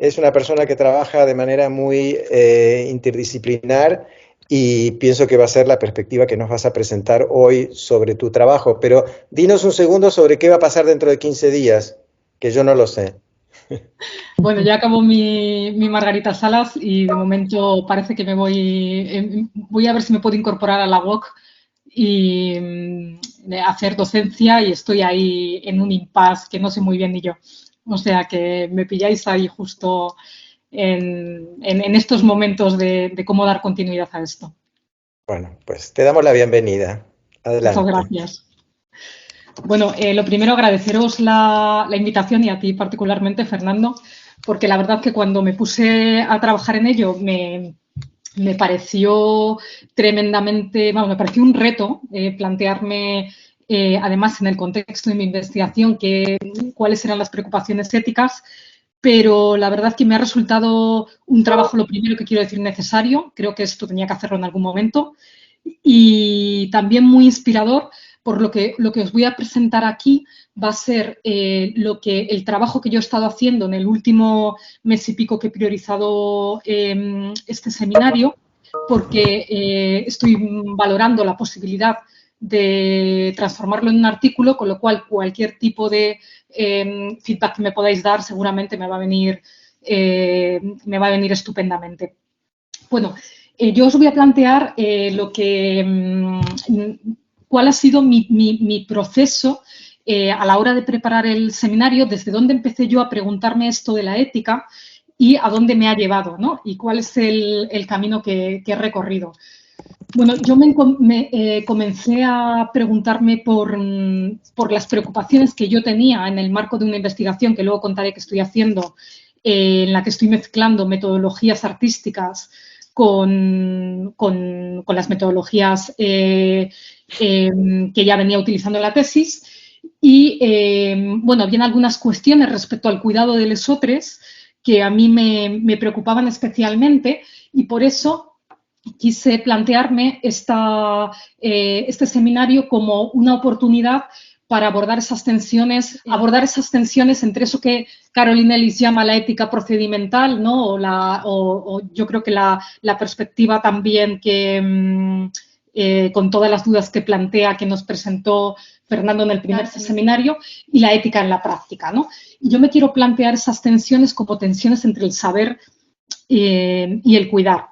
es una persona que trabaja de manera muy interdisciplinar y pienso que va a ser la perspectiva que nos vas a presentar hoy sobre tu trabajo. Pero dinos un segundo sobre qué va a pasar dentro de 15 días, que yo no lo sé. Bueno, ya acabó mi Margarita Salas y de momento parece que voy a ver si me puedo incorporar a la UOC y hacer docencia y estoy ahí en un impasse que no sé muy bien ni yo. O sea que me pilláis ahí justo en estos momentos de cómo dar continuidad a esto. Bueno, pues te damos la bienvenida. Muchas Adelante. gracias. Bueno, lo primero agradeceros la invitación y a ti particularmente, Fernando, porque la verdad que cuando me puse a trabajar en ello me pareció tremendamente, vamos, me pareció un reto plantearme, además en el contexto de mi investigación, cuáles eran las preocupaciones éticas, pero la verdad que me ha resultado un trabajo, lo primero que quiero decir, necesario. Creo que esto tenía que hacerlo en algún momento y también muy inspirador por lo que os voy a presentar aquí va a ser el trabajo que yo he estado haciendo en el último mes y pico que he priorizado este seminario, porque estoy valorando la posibilidad de transformarlo en un artículo, con lo cual cualquier tipo de feedback que me podáis dar seguramente me va a venir estupendamente. Bueno, yo os voy a plantear cuál ha sido mi proceso a la hora de preparar el seminario, desde dónde empecé yo a preguntarme esto de la ética y a dónde me ha llevado, ¿no? Y cuál es el camino que he recorrido. Bueno, yo comencé a preguntarme por las preocupaciones que yo tenía en el marco de una investigación que luego contaré que estoy haciendo, en la que estoy mezclando metodologías artísticas con las metodologías que ya venía utilizando en la tesis. Y, bueno, habían algunas cuestiones respecto al cuidado de lesotres que a mí me preocupaban especialmente y por eso quise plantearme este seminario como una oportunidad para abordar esas tensiones entre eso que Carolina Ellis llama la ética procedimental, ¿no? O yo creo que la perspectiva también que, con todas las dudas que plantea, que nos presentó Fernando en el primer seminario, y la ética en la práctica, ¿no? Y yo me quiero plantear esas tensiones como tensiones entre el saber y el cuidar.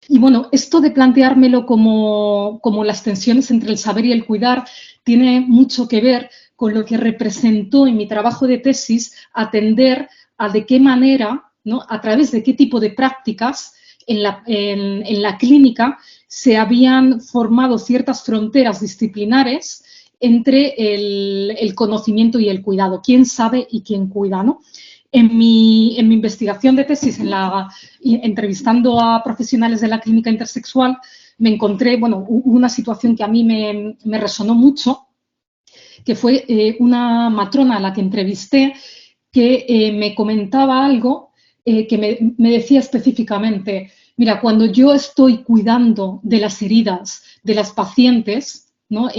Y bueno, esto de planteármelo como las tensiones entre el saber y el cuidar tiene mucho que ver con lo que representó en mi trabajo de tesis atender a de qué manera, ¿no? A través de qué tipo de prácticas en la clínica se habían formado ciertas fronteras disciplinares entre el conocimiento y el cuidado. ¿Quién sabe y quién cuida, ¿no? En mi investigación de tesis, entrevistando a profesionales de la clínica intersexual, me encontré, bueno, una situación que a mí me resonó mucho, que fue una matrona a la que entrevisté que me comentaba algo que me decía específicamente, mira, cuando yo estoy cuidando de las heridas de las pacientes, ¿no?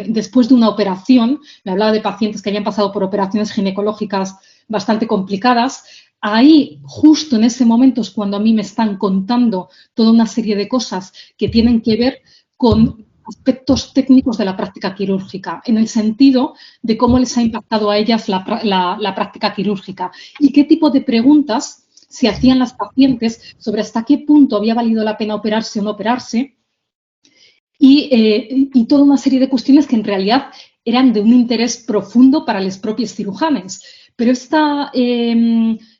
Después de una operación, me hablaba de pacientes que habían pasado por operaciones ginecológicas bastante complicadas, ahí, justo en ese momento, es cuando a mí me están contando toda una serie de cosas que tienen que ver con aspectos técnicos de la práctica quirúrgica, en el sentido de cómo les ha impactado a ellas la práctica quirúrgica y qué tipo de preguntas se hacían las pacientes sobre hasta qué punto había valido la pena operarse o no operarse y toda una serie de cuestiones que en realidad eran de un interés profundo para los propios cirujanos. Pero esta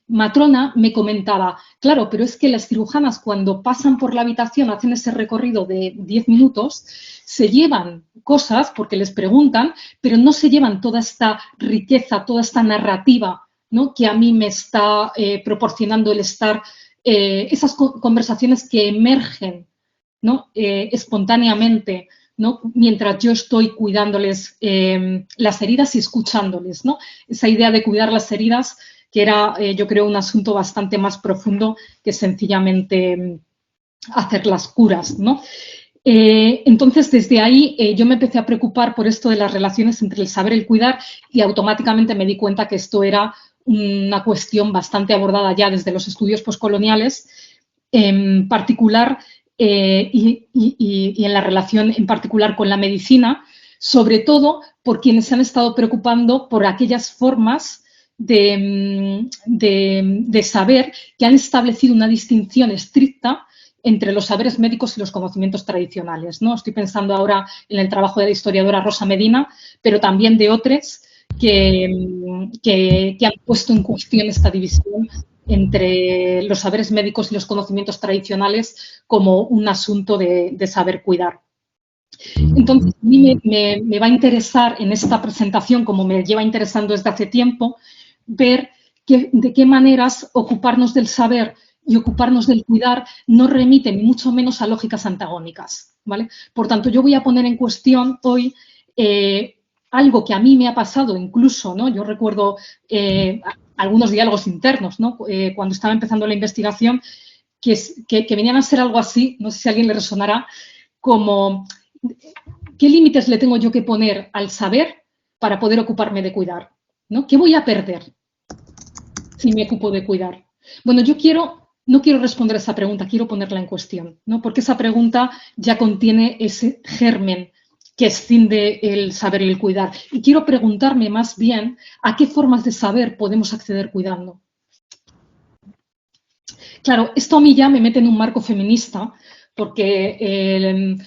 matrona me comentaba, claro, pero es que las cirujanas cuando pasan por la habitación, hacen ese recorrido de 10 minutos, se llevan cosas porque les preguntan, pero no se llevan toda esta riqueza, toda esta narrativa, ¿no? Que a mí me está proporcionando el estar, esas conversaciones que emergen, ¿no? Espontáneamente, ¿no? Mientras yo estoy cuidándoles las heridas y escuchándoles, ¿no? Esa idea de cuidar las heridas que era, yo creo, un asunto bastante más profundo que sencillamente hacer las curas, ¿no? Entonces, desde ahí yo me empecé a preocupar por esto de las relaciones entre el saber y el cuidar y automáticamente me di cuenta que esto era una cuestión bastante abordada ya desde los estudios postcoloniales, en particular y en la relación en particular con la medicina, sobre todo por quienes se han estado preocupando por aquellas formas de saber que han establecido una distinción estricta entre los saberes médicos y los conocimientos tradicionales, ¿no? Estoy pensando ahora en el trabajo de la historiadora Rosa Medina, pero también de otros que han puesto en cuestión esta división entre los saberes médicos y los conocimientos tradicionales como un asunto de saber cuidar. Entonces, a mí me va a interesar en esta presentación, como me lleva interesando desde hace tiempo, ver de qué maneras ocuparnos del saber y ocuparnos del cuidar no remiten mucho menos a lógicas antagónicas, ¿vale? Por tanto, yo voy a poner en cuestión hoy algo que a mí me ha pasado incluso, ¿no? Yo recuerdo algunos diálogos internos, ¿no? Cuando estaba empezando la investigación, que venían a ser algo así, no sé si a alguien le resonará, como ¿qué límites le tengo yo que poner al saber para poder ocuparme de cuidar? ¿No? ¿Qué voy a perder si me ocupo de cuidar? Bueno, yo no quiero responder a esa pregunta, quiero ponerla en cuestión, ¿no? Porque esa pregunta ya contiene ese germen que escinde el saber y el cuidar. Y quiero preguntarme más bien a qué formas de saber podemos acceder cuidando. Claro, esto a mí ya me mete en un marco feminista, porque,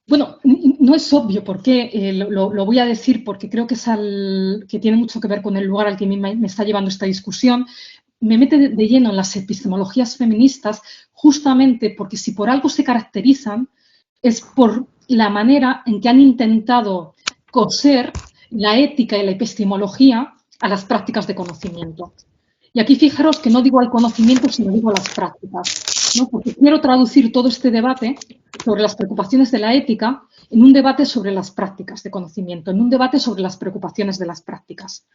bueno, no es obvio por qué, lo voy a decir porque creo que, que tiene mucho que ver con el lugar al que me está llevando esta discusión. Me mete de lleno en las epistemologías feministas justamente porque si por algo se caracterizan es por la manera en que han intentado coser la ética y la epistemología a las prácticas de conocimiento. Y aquí fijaros que no digo al conocimiento, sino digo a las prácticas, ¿no? Porque quiero traducir todo este debate sobre las preocupaciones de la ética en un debate sobre las prácticas de conocimiento, en un debate sobre las preocupaciones de las prácticas,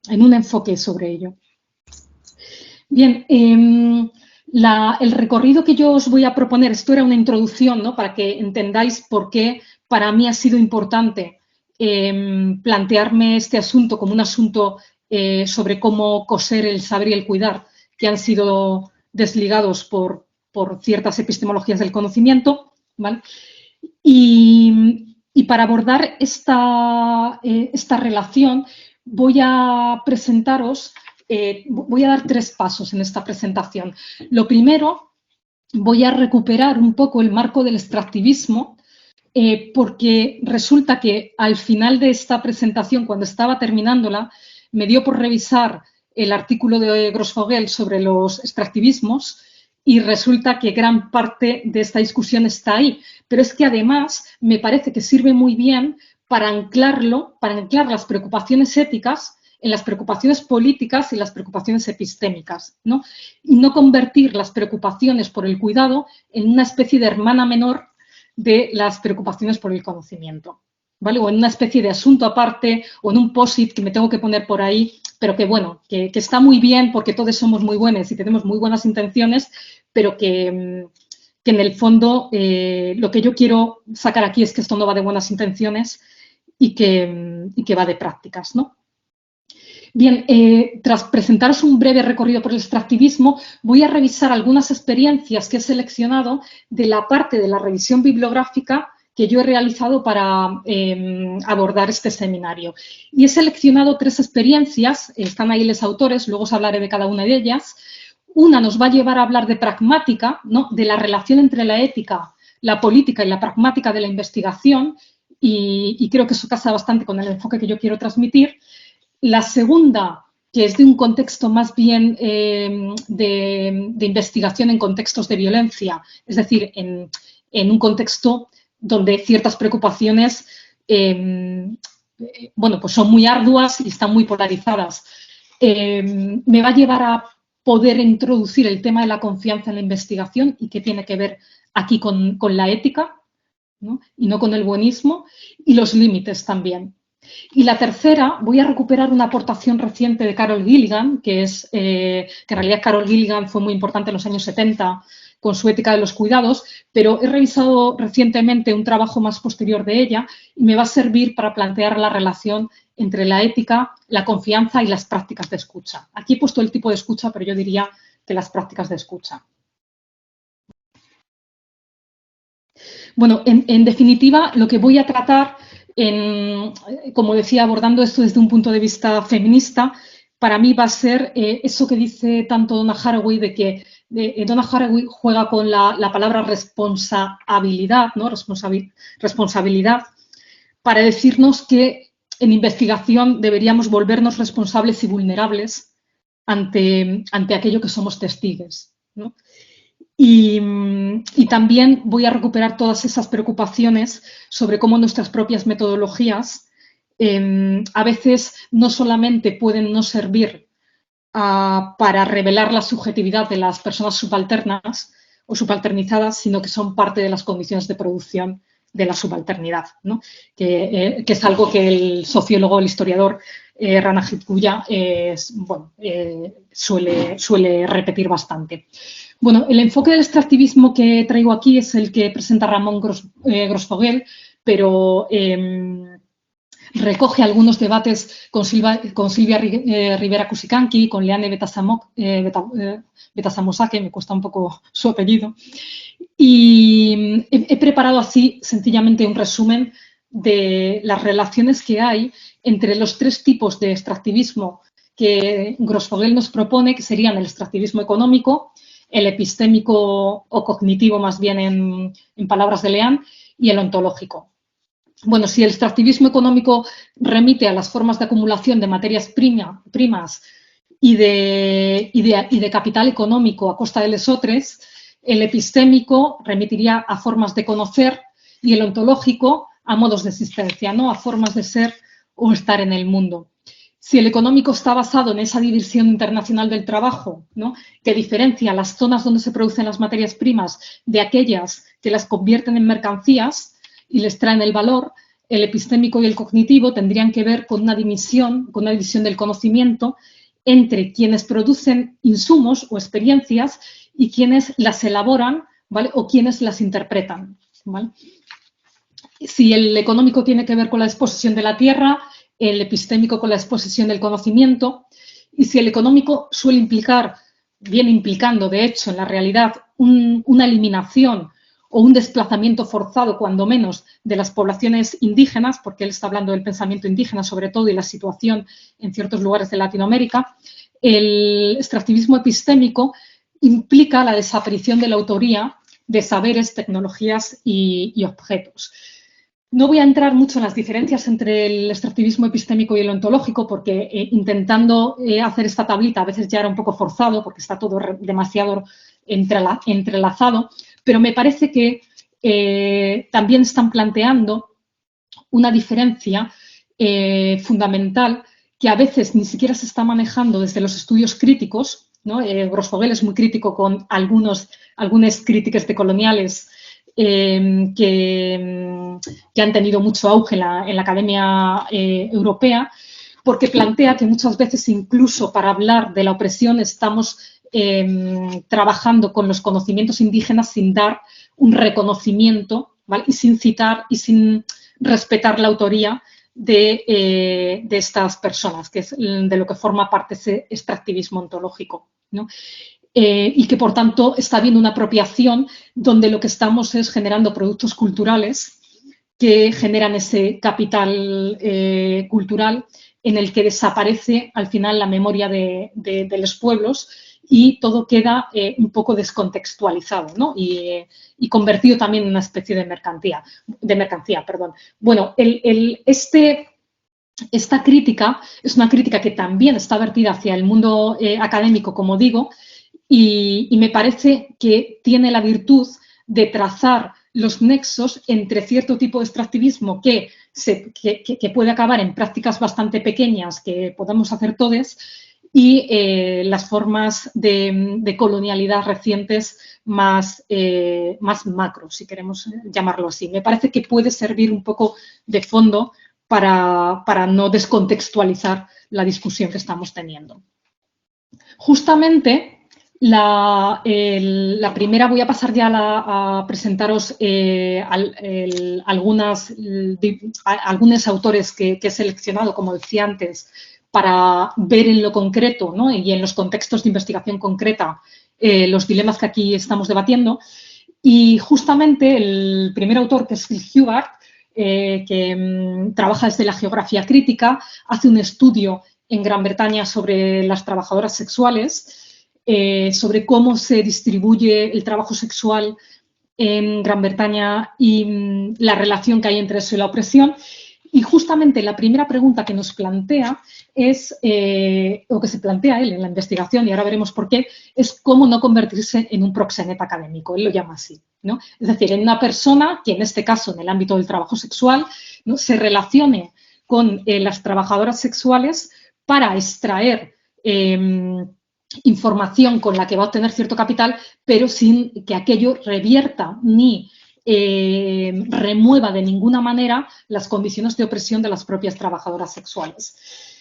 en un enfoque sobre ello. Bien, el recorrido que yo os voy a proponer, esto era una introducción, ¿no? Para que entendáis por qué para mí ha sido importante plantearme este asunto como un asunto sobre cómo coser el saber y el cuidar, que han sido desligados por ciertas epistemologías del conocimiento, ¿vale? Y para abordar esta relación voy a presentaros, voy a dar 3 pasos en esta presentación. Lo primero, voy a recuperar un poco el marco del extractivismo, porque resulta que al final de esta presentación, cuando estaba terminándola, me dio por revisar el artículo de Grossfogel sobre los extractivismos y resulta que gran parte de esta discusión está ahí. Pero es que además me parece que sirve muy bien para anclar las preocupaciones éticas en las preocupaciones políticas y las preocupaciones epistémicas, ¿no? Y no convertir las preocupaciones por el cuidado en una especie de hermana menor de las preocupaciones por el conocimiento, ¿vale? O en una especie de asunto aparte o en un post-it que me tengo que poner por ahí, pero que bueno, que está muy bien porque todos somos muy buenos y tenemos muy buenas intenciones, pero que en el fondo lo que yo quiero sacar aquí es que esto no va de buenas intenciones y que va de prácticas, ¿no? Bien, tras presentaros un breve recorrido por el extractivismo, voy a revisar algunas experiencias que he seleccionado de la parte de la revisión bibliográfica que yo he realizado para abordar este seminario. Y he seleccionado 3 experiencias, están ahí los autores, luego os hablaré de cada una de ellas. Una nos va a llevar a hablar de pragmática, ¿no? De la relación entre la ética, la política y la pragmática de la investigación, y creo que eso casa bastante con el enfoque que yo quiero transmitir. La segunda, que es de un contexto más bien de investigación en contextos de violencia, es decir, en un contexto donde ciertas preocupaciones bueno, pues son muy arduas y están muy polarizadas. Me va a llevar a poder introducir el tema de la confianza en la investigación y que tiene que ver aquí con la ética, ¿no? Y no con el buenismo, y los límites también. Y la tercera, voy a recuperar una aportación reciente de Carol Gilligan, que en realidad Carol Gilligan fue muy importante en los años 70 con su ética de los cuidados, pero he revisado recientemente un trabajo más posterior de ella y me va a servir para plantear la relación entre la ética, la confianza y las prácticas de escucha. Aquí he puesto el tipo de escucha, pero yo diría que las prácticas de escucha. Bueno, en definitiva, lo que voy a tratar, como decía, abordando esto desde un punto de vista feminista, para mí va a ser eso que dice tanto Donna Haraway, de que Donna Haraway juega con la palabra responsabilidad, ¿no? Responsabilidad, para decirnos que en investigación deberíamos volvernos responsables y vulnerables ante aquello que somos testigos, ¿no? Y también voy a recuperar todas esas preocupaciones sobre cómo nuestras propias metodologías a veces no solamente pueden no servir para revelar la subjetividad de las personas subalternas o subalternizadas, sino que son parte de las condiciones de producción de la subalternidad, ¿no? que es algo que el sociólogo, el historiador Rana Hitkuya suele repetir bastante. Bueno, el enfoque del extractivismo que traigo aquí es el que presenta Ramón Grosfoguel, pero recoge algunos debates con Silvia Rivera Cusicanqui, con Leanne Betasamosake, me cuesta un poco su apellido, y he preparado así sencillamente un resumen de las relaciones que hay entre los tres tipos de extractivismo que Grosfoguel nos propone, que serían el extractivismo económico, el epistémico o cognitivo, más bien en palabras de Leanne, y el ontológico. Bueno, si el extractivismo económico remite a las formas de acumulación de materias primas y de capital económico a costa de lesotres, el epistémico remitiría a formas de conocer y el ontológico a modos de existencia, ¿no? A formas de ser o estar en el mundo. Si el económico está basado en esa división internacional del trabajo, ¿no? Que diferencia las zonas donde se producen las materias primas de aquellas que las convierten en mercancías y les traen el valor, el epistémico y el cognitivo tendrían que ver con una división del conocimiento entre quienes producen insumos o experiencias y quienes las elaboran, ¿vale? O quienes las interpretan, ¿vale? Si el económico tiene que ver con la exposición de la tierra, el epistémico con la exposición del conocimiento, y si el económico suele implicar, viene implicando de hecho en la realidad, una eliminación o un desplazamiento forzado, cuando menos, de las poblaciones indígenas, porque él está hablando del pensamiento indígena sobre todo y la situación en ciertos lugares de Latinoamérica, el extractivismo epistémico implica la desaparición de la autoría de saberes, tecnologías y objetos. No voy a entrar mucho en las diferencias entre el extractivismo epistémico y el ontológico, porque intentando hacer esta tablita a veces ya era un poco forzado, porque está todo demasiado entrelazado, pero me parece que también están planteando una diferencia fundamental que a veces ni siquiera se está manejando desde los estudios críticos, ¿no? Grosfoguel es muy crítico con algunas críticas decoloniales que han tenido mucho auge en la academia europea, porque plantea que muchas veces incluso para hablar de la opresión estamos trabajando con los conocimientos indígenas sin dar un reconocimiento, ¿vale? Y sin citar y sin respetar la autoría de estas personas, que es de lo que forma parte ese extractivismo ontológico, ¿no? Y que, por tanto, está habiendo una apropiación donde lo que estamos es generando productos culturales que generan ese capital cultural en el que desaparece al final la memoria de los pueblos y todo queda un poco descontextualizado, ¿no? Y convertido también en una especie de mercancía. Bueno, esta crítica es una crítica que también está vertida hacia el mundo académico, como digo, y me parece que tiene la virtud de trazar los nexos entre cierto tipo de extractivismo que puede acabar en prácticas bastante pequeñas que podemos hacer todos y las formas de colonialidad recientes más macro, si queremos llamarlo así. Me parece que puede servir un poco de fondo para no descontextualizar la discusión que estamos teniendo. Justamente La primera voy a pasar ya a presentaros algunos autores que he seleccionado, como decía antes, para ver en lo concreto, ¿no? Y en los contextos de investigación concreta los dilemas que aquí estamos debatiendo. Y justamente el primer autor, que es Phil Hubbard, que trabaja desde la geografía crítica, hace un estudio en Gran Bretaña sobre las trabajadoras sexuales, sobre cómo se distribuye el trabajo sexual en Gran Bretaña y la relación que hay entre eso y la opresión. Y justamente la primera pregunta que nos plantea es, o que se plantea él en la investigación, y ahora veremos por qué, es cómo no convertirse en un proxeneta académico. Él lo llama así, ¿no? Es decir, en una persona que en este caso, en el ámbito del trabajo sexual, ¿no?, se relacione con las trabajadoras sexuales para extraer información con la que va a obtener cierto capital, pero sin que aquello revierta ni remueva de ninguna manera las condiciones de opresión de las propias trabajadoras sexuales.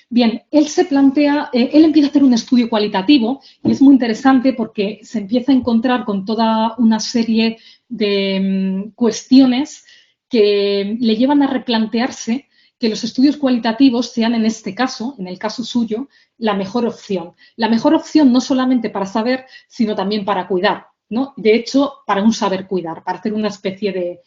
Bien, él se plantea, él empieza a hacer un estudio cualitativo y es muy interesante porque se empieza a encontrar con toda una serie de cuestiones que le llevan a replantearse que los estudios cualitativos sean, en este caso, en el caso suyo, la mejor opción. La mejor opción no solamente para saber, sino también para cuidar, ¿no? De hecho, para un saber cuidar, para hacer una especie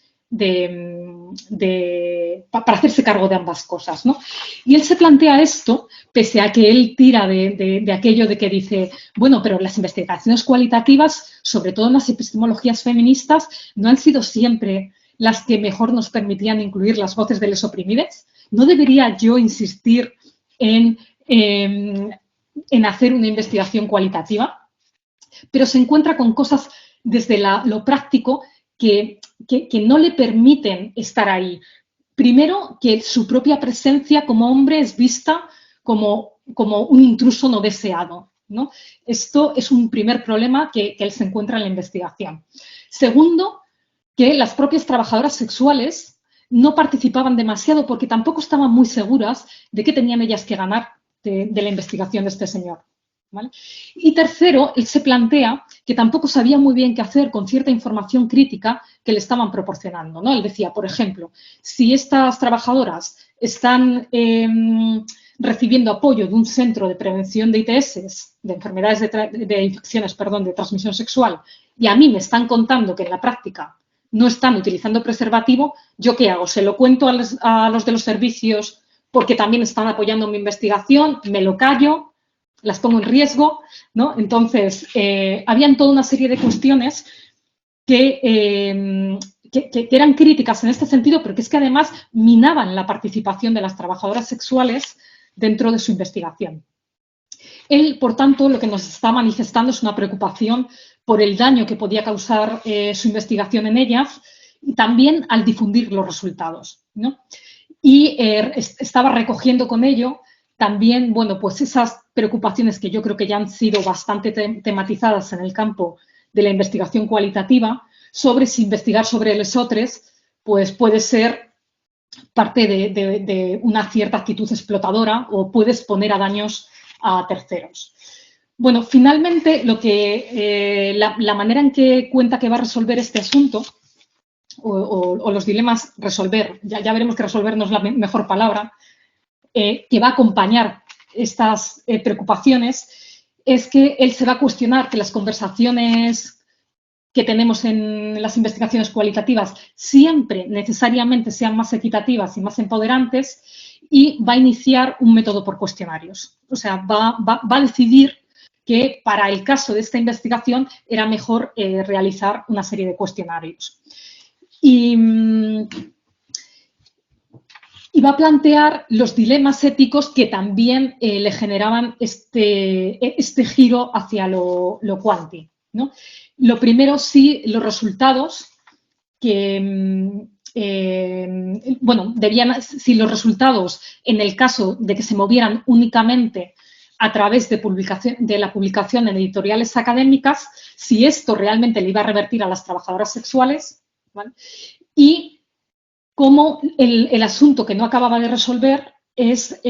para hacerse cargo de ambas cosas, ¿no? Y él se plantea esto, pese a que él tira de aquello de que dice, bueno, pero las investigaciones cualitativas, sobre todo en las epistemologías feministas, no han sido siempre las que mejor nos permitían incluir las voces de los oprimidos. ¿No debería yo insistir en hacer una investigación cualitativa? Pero se encuentra con cosas desde lo práctico que no le permiten estar ahí. Primero, que su propia presencia como hombre es vista como un intruso no deseado, ¿no? Esto es un primer problema que él se encuentra en la investigación. Segundo, que las propias trabajadoras sexuales no participaban demasiado porque tampoco estaban muy seguras de qué tenían ellas que ganar de la investigación de este señor, ¿vale? Y tercero, él se plantea que tampoco sabía muy bien qué hacer con cierta información crítica que le estaban proporcionando, ¿no? Él decía, por ejemplo, si estas trabajadoras están recibiendo apoyo de un centro de prevención de ITS, de enfermedades de infecciones, perdón, de transmisión sexual, y a mí me están contando que en la práctica no están utilizando preservativo, ¿yo qué hago? ¿Se lo cuento a los de los servicios porque también están apoyando mi investigación? ¿Me lo callo? ¿Las pongo en riesgo? ¿No? Entonces, habían toda una serie de cuestiones que eran críticas en este sentido, pero que es que además minaban la participación de las trabajadoras sexuales dentro de su investigación. Él, por tanto, lo que nos está manifestando es una preocupación por el daño que podía causar su investigación en ellas y también al difundir los resultados, ¿no? Y estaba recogiendo con ello también, bueno, pues esas preocupaciones que yo creo que ya han sido bastante tematizadas en el campo de la investigación cualitativa sobre si investigar sobre lesotres pues puede ser parte de una cierta actitud explotadora o puede exponer a daños a terceros. Bueno, finalmente, la manera en que cuenta que va a resolver este asunto, o los dilemas resolver, ya veremos que resolver no es la mejor palabra, que va a acompañar estas preocupaciones, es que él se va a cuestionar que las conversaciones que tenemos en las investigaciones cualitativas siempre necesariamente sean más equitativas y más empoderantes, y va a iniciar un método por cuestionarios. O sea, va a decidir que para el caso de esta investigación era mejor realizar una serie de cuestionarios. Y va a plantear los dilemas éticos que también le generaban este giro hacia lo quanti, ¿no? Lo primero, sí, los resultados que, bueno, si los resultados, en el caso de que se movieran únicamente a través de la publicación en editoriales académicas, si esto realmente le iba a revertir a las trabajadoras sexuales, ¿vale? Y cómo el asunto que no acababa de resolver es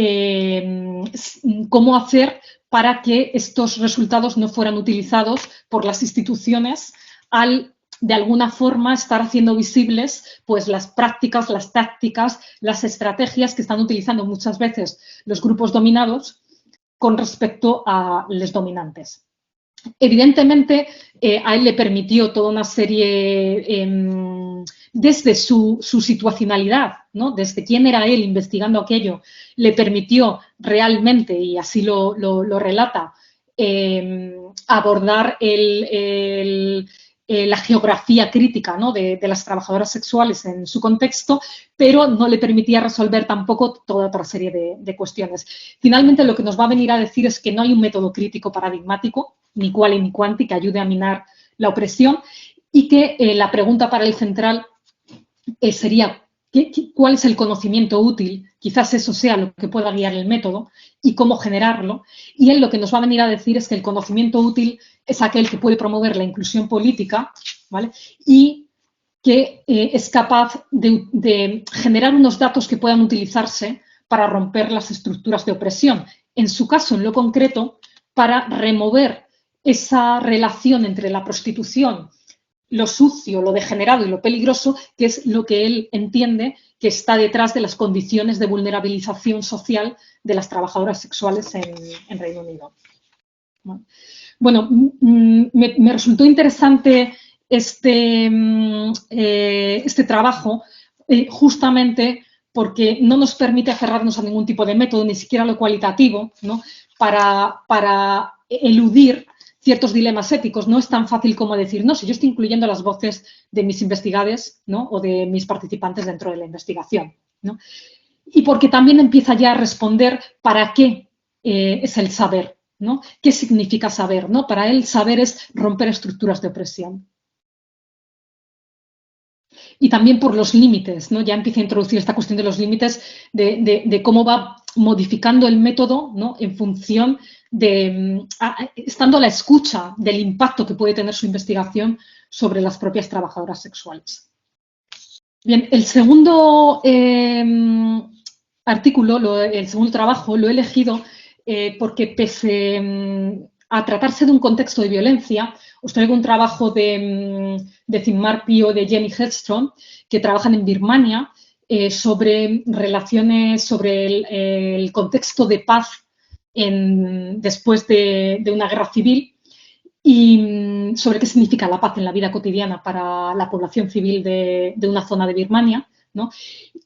cómo hacer para que estos resultados no fueran utilizados por las instituciones al, de alguna forma, estar haciendo visibles pues, las prácticas, las tácticas, las estrategias que están utilizando muchas veces los grupos dominados con respecto a los dominantes. Evidentemente, a él le permitió toda una serie, desde su situacionalidad, ¿no? Desde quién era él investigando aquello, le permitió realmente, y así lo relata, abordar la geografía crítica, ¿no? de las trabajadoras sexuales en su contexto, pero no le permitía resolver tampoco toda otra serie de cuestiones. Finalmente, lo que nos va a venir a decir es que no hay un método crítico paradigmático, ni quali ni quanti, que ayude a minar la opresión, y que la pregunta para el central sería ¿cuál es el conocimiento útil? Quizás eso sea lo que pueda guiar el método y cómo generarlo. Y él lo que nos va a venir a decir es que el conocimiento útil es aquel que puede promover la inclusión política, ¿vale? Y que es capaz de generar unos datos que puedan utilizarse para romper las estructuras de opresión. En su caso, en lo concreto, para remover esa relación entre la prostitución, lo sucio, lo degenerado y lo peligroso, que es lo que él entiende que está detrás de las condiciones de vulnerabilización social de las trabajadoras sexuales en Reino Unido. Bueno, me resultó interesante este trabajo justamente porque no nos permite aferrarnos a ningún tipo de método, ni siquiera lo cualitativo, ¿no? para eludir ciertos dilemas éticos. No es tan fácil como decir, no, si yo estoy incluyendo las voces de mis investigadores, ¿no? O de mis participantes dentro de la investigación, ¿no? Y porque también empieza ya a responder para qué es el saber, ¿no? ¿Qué significa saber? ¿No? Para él, saber es romper estructuras de opresión. Y también por los límites, ¿no? Ya empieza a introducir esta cuestión de los límites, de cómo va modificando el método, ¿no? En función de, estando a la escucha del impacto que puede tener su investigación sobre las propias trabajadoras sexuales. Bien, el segundo artículo, el segundo trabajo, lo he elegido porque pese a tratarse de un contexto de violencia, os traigo un trabajo de Zimar Pio, de Jenny Hedstrom, que trabajan en Birmania sobre relaciones, sobre el contexto de paz después de una guerra civil y sobre qué significa la paz en la vida cotidiana para la población civil de una zona de Birmania, ¿no?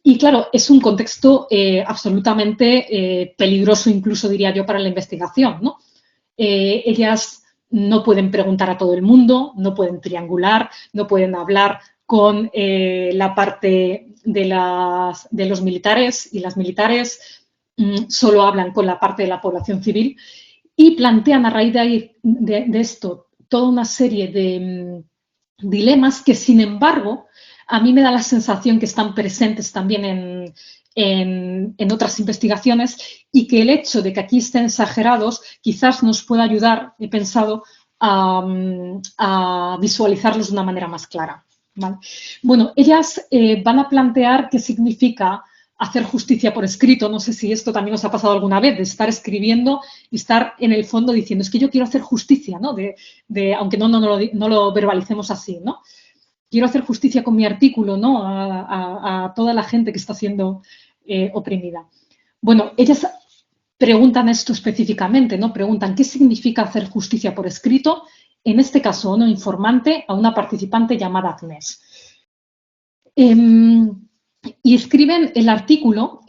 Y claro, es un contexto absolutamente peligroso, incluso diría yo, para la investigación, ¿no? Ellas no pueden preguntar a todo el mundo, no pueden triangular, no pueden hablar con la parte de los militares, y las militares solo hablan con la parte de la población civil, y plantean a raíz de esto toda una serie de dilemas que, sin embargo, a mí me da la sensación que están presentes también en otras investigaciones, y que el hecho de que aquí estén exagerados quizás nos pueda ayudar, he pensado, a visualizarlos de una manera más clara, ¿vale? Bueno, ellas van a plantear qué significa hacer justicia por escrito. No sé si esto también os ha pasado alguna vez, de estar escribiendo y estar en el fondo diciendo, es que yo quiero hacer justicia, ¿no? Aunque no lo verbalicemos así, ¿no? Quiero hacer justicia con mi artículo, ¿no? A toda la gente que está siendo oprimida. Bueno, ellas preguntan esto específicamente, ¿no? Preguntan qué significa hacer justicia por escrito, en este caso a una informante, a una participante llamada Agnès. Y escriben el artículo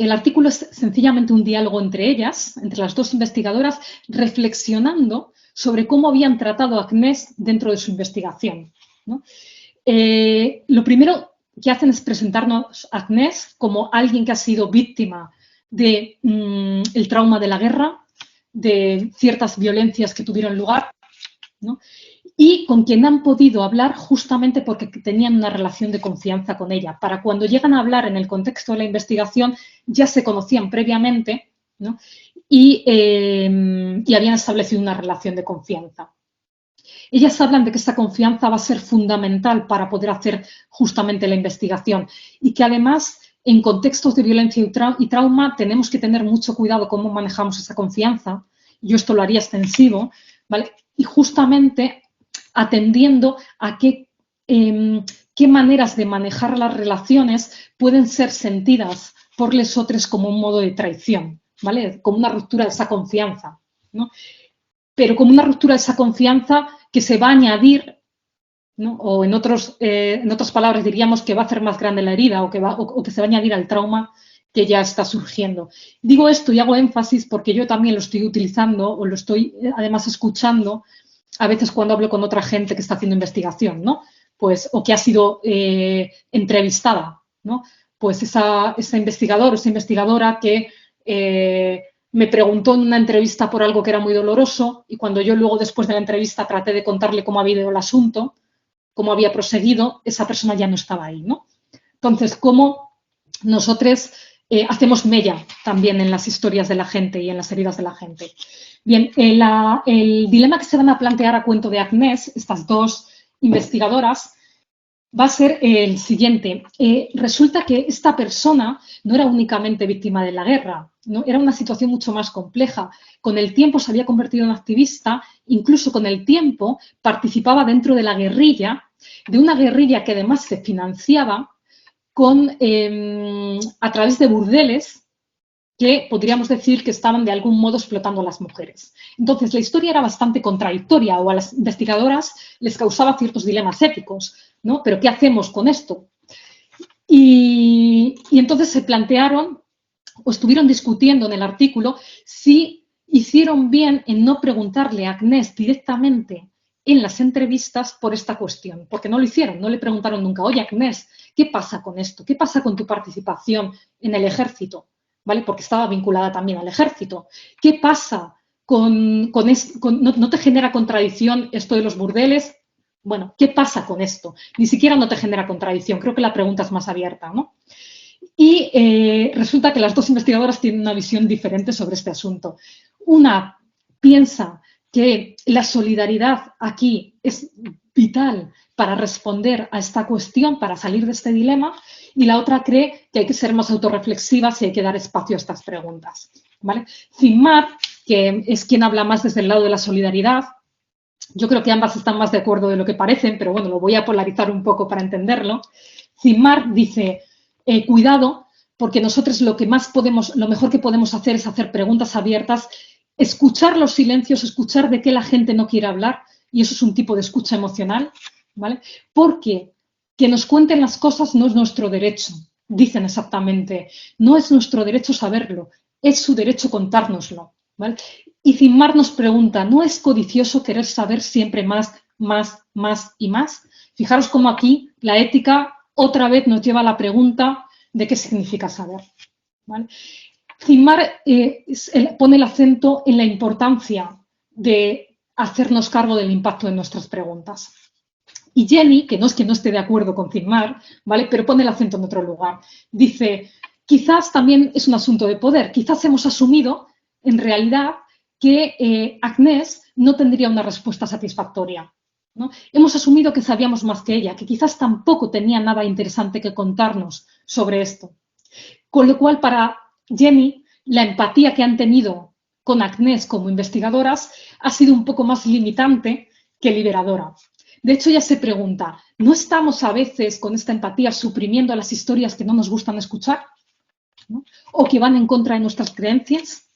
es sencillamente un diálogo entre ellas, entre las dos investigadoras, reflexionando sobre cómo habían tratado a Agnès dentro de su investigación, ¿no? Lo primero que hacen es presentarnos a Agnès como alguien que ha sido víctima del trauma de la guerra, de ciertas violencias que tuvieron lugar, ¿no? Y con quien han podido hablar justamente porque tenían una relación de confianza con ella. Para cuando llegan a hablar en el contexto de la investigación, ya se conocían previamente, ¿no? y habían establecido una relación de confianza. Ellas hablan de que esta confianza va a ser fundamental para poder hacer justamente la investigación, y que además en contextos de violencia y trauma tenemos que tener mucho cuidado cómo manejamos esa confianza, yo esto lo haría extensivo, ¿vale? Y justamente atendiendo a qué maneras de manejar las relaciones pueden ser sentidas por los otros como un modo de traición, ¿vale? Como una ruptura de esa confianza, ¿no? Pero como una ruptura de esa confianza que se va a añadir, ¿no? O en otras palabras diríamos que va a hacer más grande la herida o que se va a añadir al trauma que ya está surgiendo. Digo esto y hago énfasis porque yo también lo estoy utilizando o lo estoy además escuchando a veces cuando hablo con otra gente que está haciendo investigación, ¿no? Pues, o que ha sido entrevistada, ¿no? Pues esa investigador o esa investigadora que me preguntó en una entrevista por algo que era muy doloroso y cuando yo luego después de la entrevista traté de contarle cómo había ido el asunto, cómo había proseguido, esa persona ya no estaba ahí, ¿no? Entonces, cómo nosotros hacemos mella también en las historias de la gente y en las heridas de la gente. Bien, el dilema que se van a plantear a cuento de Agnès, estas dos investigadoras, va a ser el siguiente. Resulta que esta persona no era únicamente víctima de la guerra, ¿no? Era una situación mucho más compleja. Con el tiempo se había convertido en activista, incluso con el tiempo participaba dentro de la guerrilla, de una guerrilla que además se financiaba a través de burdeles que podríamos decir que estaban de algún modo explotando a las mujeres. Entonces, la historia era bastante contradictoria o a las investigadoras les causaba ciertos dilemas éticos, ¿no? ¿Pero qué hacemos con esto? Y entonces se plantearon o estuvieron discutiendo en el artículo si hicieron bien en no preguntarle a Agnès directamente en las entrevistas por esta cuestión, porque no lo hicieron, no le preguntaron nunca, oye Agnès, ¿qué pasa con esto? ¿Qué pasa con tu participación en el ejército? ¿Vale? Porque estaba vinculada también al ejército. ¿Qué pasa no te genera contradicción esto de los burdeles? Bueno, ¿qué pasa con esto? Ni siquiera no te genera contradicción, creo que la pregunta es más abierta, ¿no? Y resulta que las dos investigadoras tienen una visión diferente sobre este asunto. Una piensa que la solidaridad aquí es vital para responder a esta cuestión, para salir de este dilema, y la otra cree que hay que ser más autorreflexivas y hay que dar espacio a estas preguntas, ¿vale? Zimar, que es quien habla más desde el lado de la solidaridad, yo creo que ambas están más de acuerdo de lo que parecen, pero bueno, lo voy a polarizar un poco para entenderlo. Zimar dice, cuidado, porque nosotros lo mejor que podemos hacer es hacer preguntas abiertas, escuchar los silencios, escuchar de qué la gente no quiere hablar, y eso es un tipo de escucha emocional, ¿vale? Porque que nos cuenten las cosas no es nuestro derecho, dicen exactamente, no es nuestro derecho saberlo, es su derecho contárnoslo, ¿vale? Y Zimar nos pregunta, ¿no es codicioso querer saber siempre más, más, más y más? Fijaros cómo aquí la ética otra vez nos lleva a la pregunta de qué significa saber, ¿vale? Zimar pone el acento en la importancia de hacernos cargo del impacto de nuestras preguntas. Y Jenny, que no es que no esté de acuerdo con Zimar, ¿vale? Pero pone el acento en otro lugar. Dice, quizás también es un asunto de poder, quizás hemos asumido en realidad que Agnès no tendría una respuesta satisfactoria, ¿no? Hemos asumido que sabíamos más que ella, que quizás tampoco tenía nada interesante que contarnos sobre esto. Con lo cual, para Jenny, la empatía que han tenido con Agnès como investigadoras ha sido un poco más limitante que liberadora. De hecho, ella se pregunta, ¿no estamos a veces con esta empatía suprimiendo las historias que no nos gustan escuchar? ¿No? ¿O que van en contra de nuestras creencias?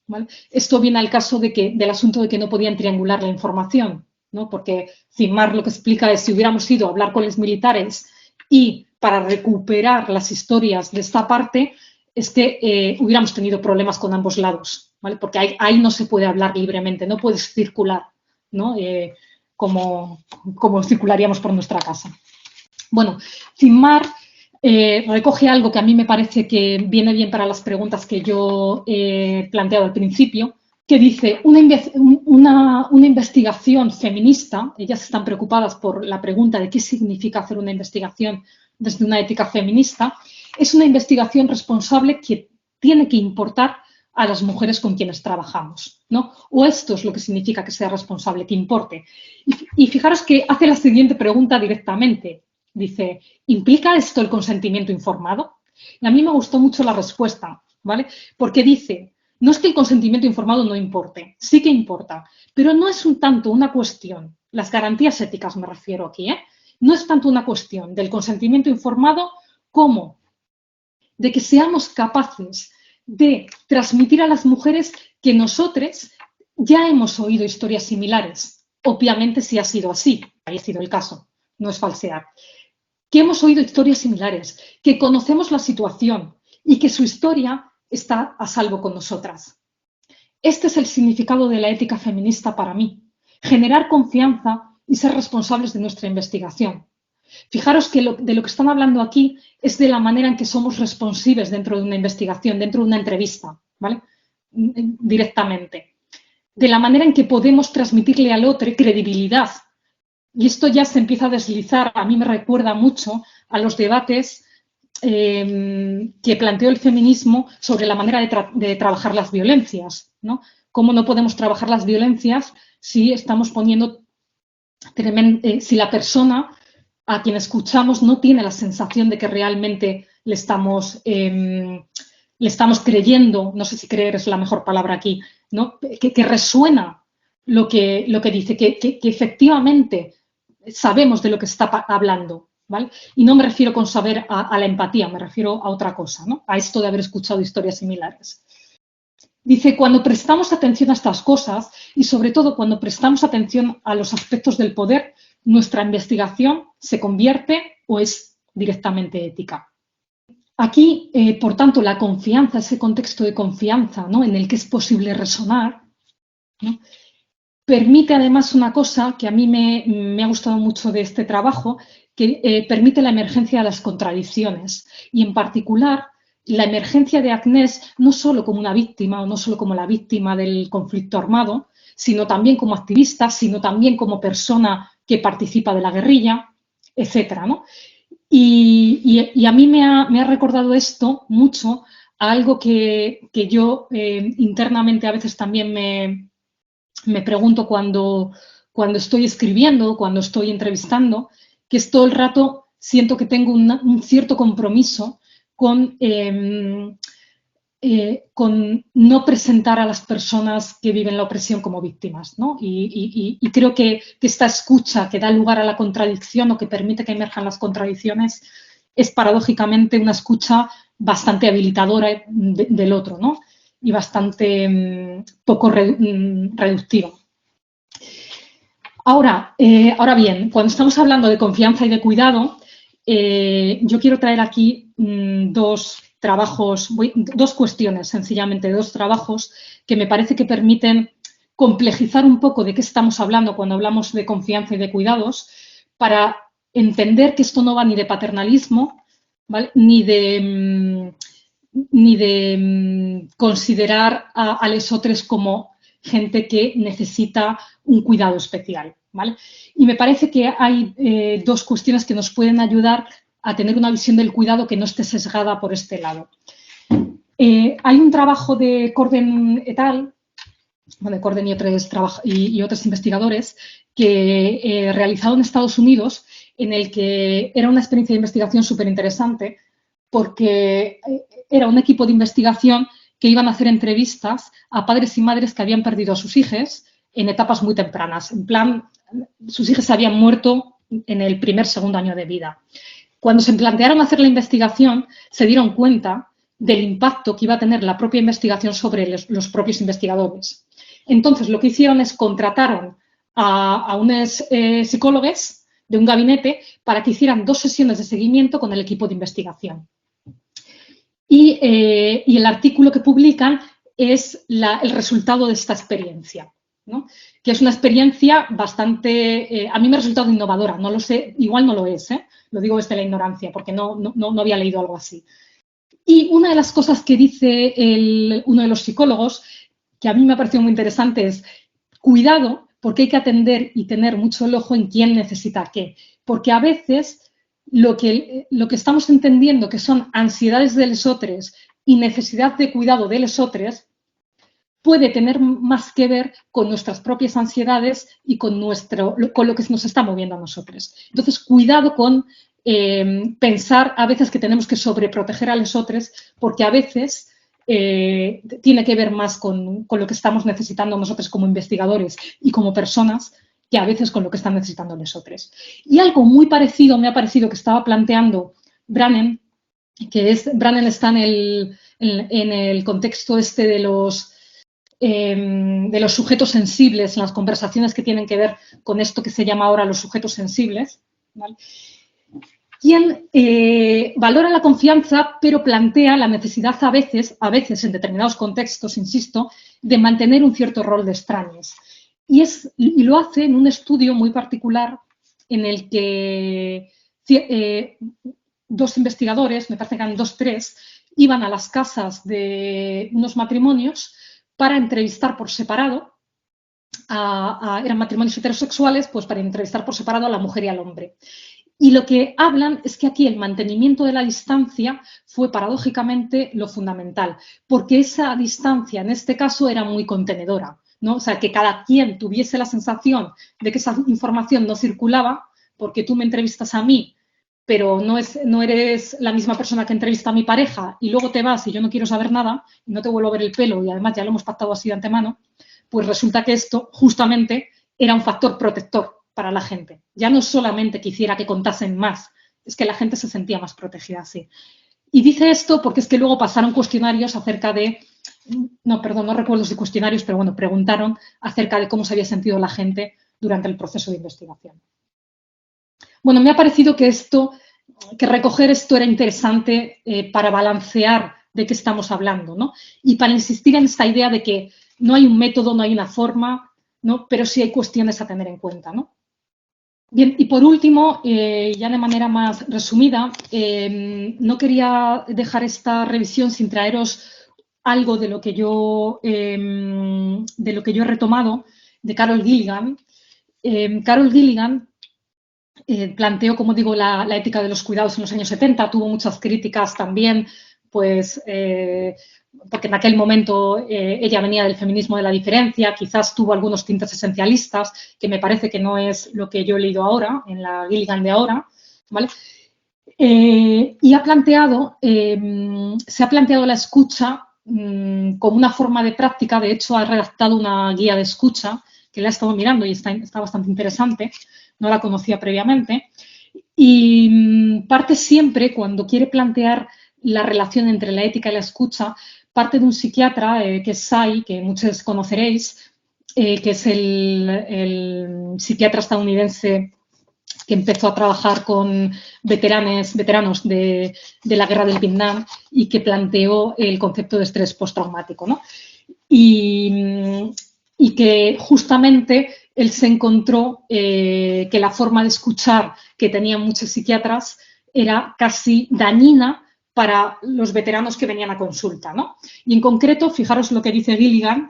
¿Vale? Esto viene al caso del asunto de que no podían triangular la información, ¿no? Porque Zimar lo que explica es si hubiéramos ido a hablar con los militares y para recuperar las historias de esta parte es que hubiéramos tenido problemas con ambos lados, ¿vale? Porque ahí no se puede hablar libremente, no puedes circular, ¿no? Como circularíamos por nuestra casa. Bueno, Zimar recoge algo que a mí me parece que viene bien para las preguntas que yo he planteado al principio, que dice, una investigación feminista, ellas están preocupadas por la pregunta de qué significa hacer una investigación desde una ética feminista, es una investigación responsable que tiene que importar a las mujeres con quienes trabajamos, ¿no? O esto es lo que significa que sea responsable, que importe. Y fijaros que hace la siguiente pregunta directamente. Dice, ¿implica esto el consentimiento informado? Y a mí me gustó mucho la respuesta, ¿vale? Porque dice, No es que el consentimiento informado no importe, sí que importa, pero no es un tanto una cuestión, las garantías éticas me refiero aquí, no es tanto una cuestión del consentimiento informado como de que seamos capaces de transmitir a las mujeres que nosotros ya hemos oído historias similares. Obviamente si ha sido así, ha sido el caso, no es falsear. Que hemos oído historias similares, que conocemos la situación y que su historia está a salvo con nosotras. Este es el significado de la ética feminista para mí, generar confianza y ser responsables de nuestra investigación. Fijaros que de lo que están hablando aquí es de la manera en que somos responsables dentro de una investigación, dentro de una entrevista, ¿vale? Directamente. De la manera en que podemos transmitirle al otro credibilidad. Y esto ya se empieza a deslizar, a mí me recuerda mucho a los debates que planteó el feminismo sobre la manera de trabajar las violencias, ¿no? Cómo no podemos trabajar las violencias si estamos poniendo, si la persona a quien escuchamos no tiene la sensación de que realmente le estamos creyendo, no sé si creer es la mejor palabra aquí, ¿no? que resuena lo que dice, que efectivamente sabemos de lo que está hablando, ¿vale? Y no me refiero con saber a la empatía, me refiero a otra cosa, ¿no? A esto de haber escuchado historias similares. Dice, cuando prestamos atención a estas cosas y sobre todo cuando prestamos atención a los aspectos del poder, nuestra investigación se convierte o es directamente ética. Aquí, por tanto, la confianza, ese contexto de confianza, ¿no? En el que es posible resonar, ¿no? Permite además una cosa que a mí me ha gustado mucho de este trabajo, que permite la emergencia de las contradicciones y en particular la emergencia de Agnès no solo como una víctima o no solo como la víctima del conflicto armado, sino también como activista, sino también como persona que participa de la guerrilla, etcétera, ¿no? Y a mí me ha recordado esto mucho a algo que yo internamente a veces también me pregunto cuando estoy escribiendo, cuando estoy entrevistando, que es todo el rato siento que tengo un cierto compromiso con no presentar a las personas que viven la opresión como víctimas, ¿no? Y creo que esta escucha que da lugar a la contradicción o que permite que emerjan las contradicciones es paradójicamente una escucha bastante habilitadora del otro, ¿no? Y bastante poco reductiva. Ahora bien, cuando estamos hablando de confianza y de cuidado, yo quiero traer aquí dos cuestiones, sencillamente, dos trabajos que me parece que permiten complejizar un poco de qué estamos hablando cuando hablamos de confianza y de cuidados, para entender que esto no va ni de paternalismo, ¿vale? ni de considerar a lesotres como gente que necesita un cuidado especial, ¿vale? Y me parece que hay dos cuestiones que nos pueden ayudar a tener una visión del cuidado que no esté sesgada por este lado. Hay un trabajo de Corden et al., de Corden y otros investigadores, que realizado en Estados Unidos, en el que era una experiencia de investigación súper interesante, porque era un equipo de investigación que iban a hacer entrevistas a padres y madres que habían perdido a sus hijos en etapas muy tempranas. En plan, sus hijos habían muerto en el segundo año de vida. Cuando se plantearon hacer la investigación, se dieron cuenta del impacto que iba a tener la propia investigación sobre los propios investigadores. Entonces, lo que hicieron es contrataron a unos psicólogos de un gabinete para que hicieran 2 sesiones de seguimiento con el equipo de investigación. Y el artículo que publican es el resultado de esta experiencia, ¿no? Que es una experiencia bastante, a mí me ha resultado innovadora, no lo sé, igual no lo es, lo digo desde la ignorancia, porque no había leído algo así. Y una de las cosas que dice uno de los psicólogos, que a mí me ha parecido muy interesante, es cuidado, porque hay que atender y tener mucho el ojo en quién necesita qué, porque a veces lo que estamos entendiendo que son ansiedades de lesotres y necesidad de cuidado de lesotres puede tener más que ver con nuestras propias ansiedades y con lo que nos está moviendo a nosotros. Entonces, cuidado con pensar a veces que tenemos que sobreproteger a lesotres, porque a veces tiene que ver más con lo que estamos necesitando nosotros como investigadores y como personas, que a veces con lo que están necesitando nosotros. Y algo muy parecido me ha parecido que estaba planteando Brannan, Brannan está en el contexto este de los sujetos sensibles, en las conversaciones que tienen que ver con esto que se llama ahora los sujetos sensibles, ¿vale? Quien valora la confianza, pero plantea la necesidad a veces en determinados contextos, insisto, de mantener un cierto rol de extraños. Y lo hace en un estudio muy particular en el que dos investigadores, me parece que eran 2, 3, iban a las casas de unos matrimonios para entrevistar por separado, eran matrimonios heterosexuales, pues para entrevistar por separado a la mujer y al hombre. Y lo que hablan es que aquí el mantenimiento de la distancia fue paradójicamente lo fundamental, porque esa distancia en este caso era muy contenedora, ¿no? O sea, que cada quien tuviese la sensación de que esa información no circulaba, porque tú me entrevistas a mí, pero no eres la misma persona que entrevista a mi pareja y luego te vas y yo no quiero saber nada y no te vuelvo a ver el pelo y además ya lo hemos pactado así de antemano, pues resulta que esto justamente era un factor protector para la gente. Ya no solamente quisiera que contasen más, es que la gente se sentía más protegida así. Y dice esto porque es que luego pasaron cuestionarios acerca de, no recuerdo si cuestionarios, pero bueno, preguntaron acerca de cómo se había sentido la gente durante el proceso de investigación. Bueno, me ha parecido que recoger esto era interesante para balancear de qué estamos hablando, ¿no? Y para insistir en esta idea de que no hay un método, no hay una forma, ¿no? Pero sí hay cuestiones a tener en cuenta, ¿no? Bien, y por último, ya de manera más resumida, no quería dejar esta revisión sin traeros algo de lo que yo he retomado de Carol Gilligan. Carol Gilligan planteó, como digo, la ética de los cuidados en los años 70, tuvo muchas críticas también, pues porque en aquel momento ella venía del feminismo de la diferencia, quizás tuvo algunos tintes esencialistas, que me parece que no es lo que yo he leído ahora, en la Gilligan de ahora, ¿vale? Y se ha planteado la escucha como una forma de práctica. De hecho, ha redactado una guía de escucha que la he estado mirando y está bastante interesante, no la conocía previamente, y parte siempre, cuando quiere plantear la relación entre la ética y la escucha, parte de un psiquiatra que es Say, que muchos conoceréis, que es el psiquiatra estadounidense que empezó a trabajar con veteranos de la guerra del Vietnam y que planteó el concepto de estrés postraumático, ¿no? Y que justamente él se encontró que la forma de escuchar que tenían muchos psiquiatras era casi dañina para los veteranos que venían a consulta, ¿no? Y en concreto, fijaros lo que dice Gilligan,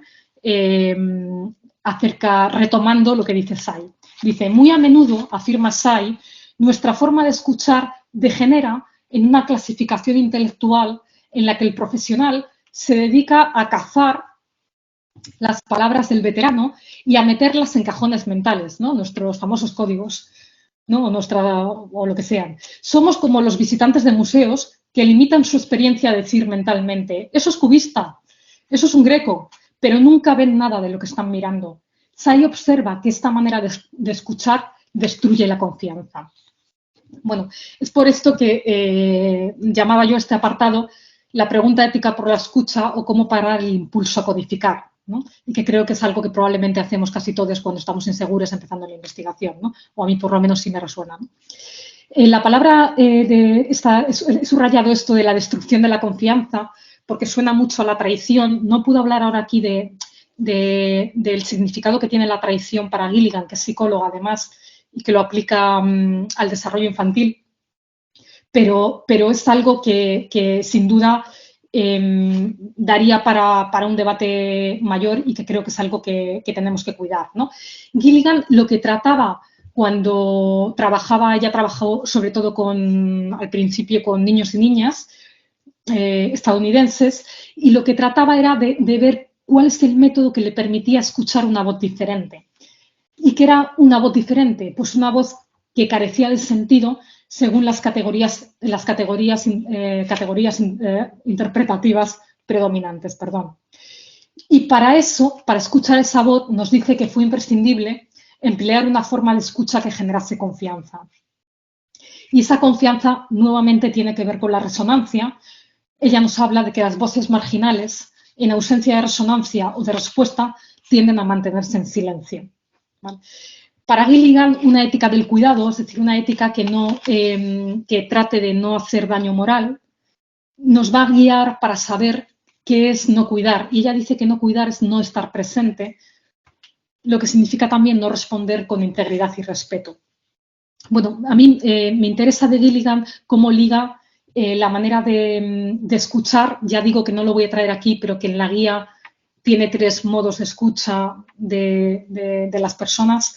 retomando lo que dice Say. Dice, muy a menudo, afirma Say, nuestra forma de escuchar degenera en una clasificación intelectual en la que el profesional se dedica a cazar las palabras del veterano y a meterlas en cajones mentales, ¿no? Nuestros famosos códigos, ¿no? O lo que sean. Somos como los visitantes de museos que limitan su experiencia a decir mentalmente, eso es cubista, eso es un Greco, pero nunca ven nada de lo que están mirando. Say observa que esta manera de escuchar destruye la confianza. Bueno, es por esto que llamaba yo a este apartado la pregunta ética por la escucha o cómo parar el impulso a codificar, ¿no? Y que creo que es algo que probablemente hacemos casi todos cuando estamos inseguros empezando la investigación, ¿no? O a mí por lo menos sí me resuena, ¿no? La palabra he subrayado esto de la destrucción de la confianza porque suena mucho a la traición. No puedo hablar ahora aquí del significado que tiene la traición para Gilligan, que es psicóloga además y que lo aplica al desarrollo infantil, pero es algo que sin duda daría para un debate mayor y que creo que es algo que tenemos que cuidar, ¿no? Gilligan lo que trataba cuando ella trabajó sobre todo al principio con niños y niñas estadounidenses, y lo que trataba era de ver cuál es el método que le permitía escuchar una voz diferente. ¿Y qué era una voz diferente? Pues una voz que carecía de sentido según las categorías interpretativas predominantes, perdón. Y para eso, para escuchar esa voz, nos dice que fue imprescindible emplear una forma de escucha que generase confianza. Y esa confianza nuevamente tiene que ver con la resonancia. Ella nos habla de que las voces marginales, en ausencia de resonancia o de respuesta, tienden a mantenerse en silencio, ¿vale? Para Gilligan, una ética del cuidado, es decir, una ética que trate de no hacer daño moral, nos va a guiar para saber qué es no cuidar. Y ella dice que no cuidar es no estar presente, lo que significa también no responder con integridad y respeto. Bueno, a mí me interesa de Gilligan cómo liga la manera de escuchar. Ya digo que no lo voy a traer aquí, pero que en la guía tiene 3 modos de escucha de las personas.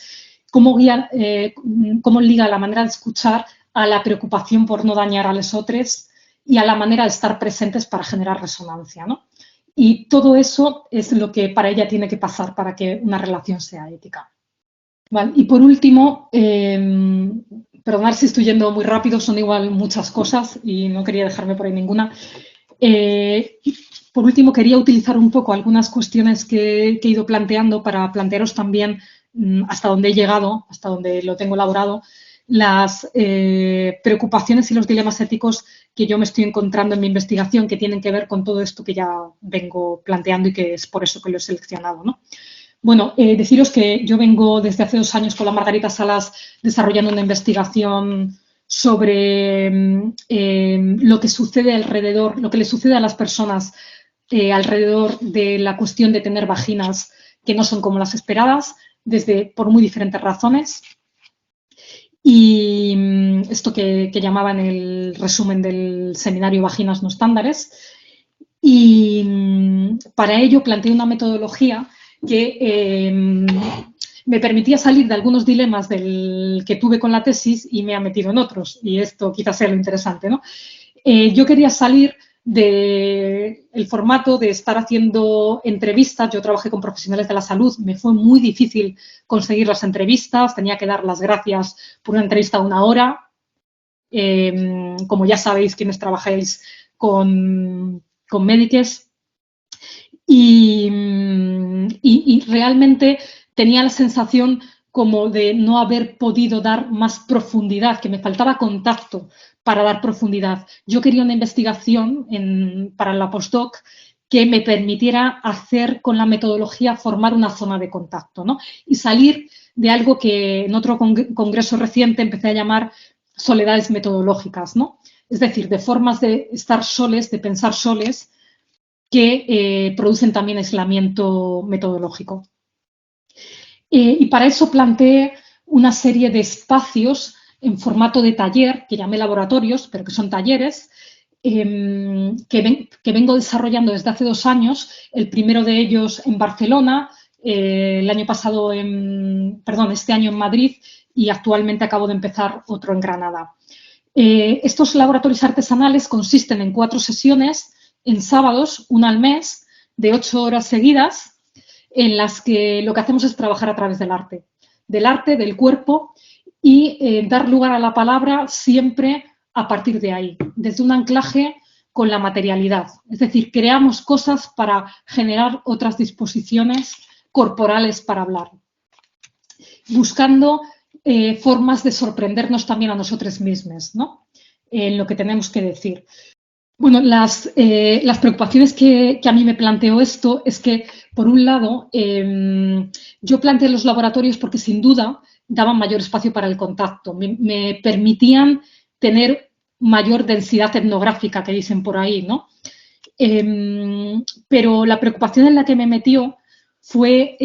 Cómo liga la manera de escuchar a la preocupación por no dañar a los otros y a la manera de estar presentes para generar resonancia, ¿no? Y todo eso es lo que para ella tiene que pasar para que una relación sea ética. Vale, y por último, perdonad si estoy yendo muy rápido, son igual muchas cosas y no quería dejarme por ahí ninguna. Por último, quería utilizar un poco algunas cuestiones que he ido planteando para plantearos también hasta dónde he llegado, hasta dónde lo tengo elaborado, las preocupaciones y los dilemas éticos que yo me estoy encontrando en mi investigación que tienen que ver con todo esto que ya vengo planteando y que es por eso que lo he seleccionado, ¿no? Bueno, deciros que yo vengo desde hace 2 años con la Margarita Salas desarrollando una investigación sobre lo que sucede alrededor, lo que le sucede a las personas alrededor de la cuestión de tener vaginas que no son como las esperadas, por muy diferentes razones. Y esto que llamaba en el resumen del seminario Vaginas no estándares. Y para ello planteé una metodología que me permitía salir de algunos dilemas que tuve con la tesis y me ha metido en otros. Y esto quizás sea lo interesante, ¿no? Yo quería salir del formato de estar haciendo entrevistas. Yo trabajé con profesionales de la salud, me fue muy difícil conseguir las entrevistas, tenía que dar las gracias por una entrevista de 1 hora. Como ya sabéis quienes trabajáis con médicos. Y realmente tenía la sensación como de no haber podido dar más profundidad, que me faltaba contacto para dar profundidad. Yo quería una investigación para la postdoc que me permitiera hacer con la metodología, formar una zona de contacto, ¿no? Y salir de algo que en otro congreso reciente empecé a llamar soledades metodológicas, ¿no? Es decir, de formas de estar soles, de pensar soles, que producen también aislamiento metodológico. Y para eso planteé una serie de espacios en formato de taller, que llamé laboratorios, pero que son talleres, que vengo desarrollando desde hace 2 años, el primero de ellos en Barcelona, el año pasado, este año en Madrid y actualmente acabo de empezar otro en Granada. Estos laboratorios artesanales consisten en 4 sesiones en sábados, 1 al mes, de 8 horas seguidas, en las que lo que hacemos es trabajar a través del arte, del cuerpo y dar lugar a la palabra siempre a partir de ahí, desde un anclaje con la materialidad. Es decir, creamos cosas para generar otras disposiciones corporales para hablar, buscando formas de sorprendernos también a nosotros mismos, ¿no? En lo que tenemos que decir. Bueno, las preocupaciones que a mí me planteó esto es que, por un lado, yo planteé los laboratorios porque, sin duda, daban mayor espacio para el contacto, me permitían tener mayor densidad etnográfica, que dicen por ahí, ¿no? Pero la preocupación en la que me metió fue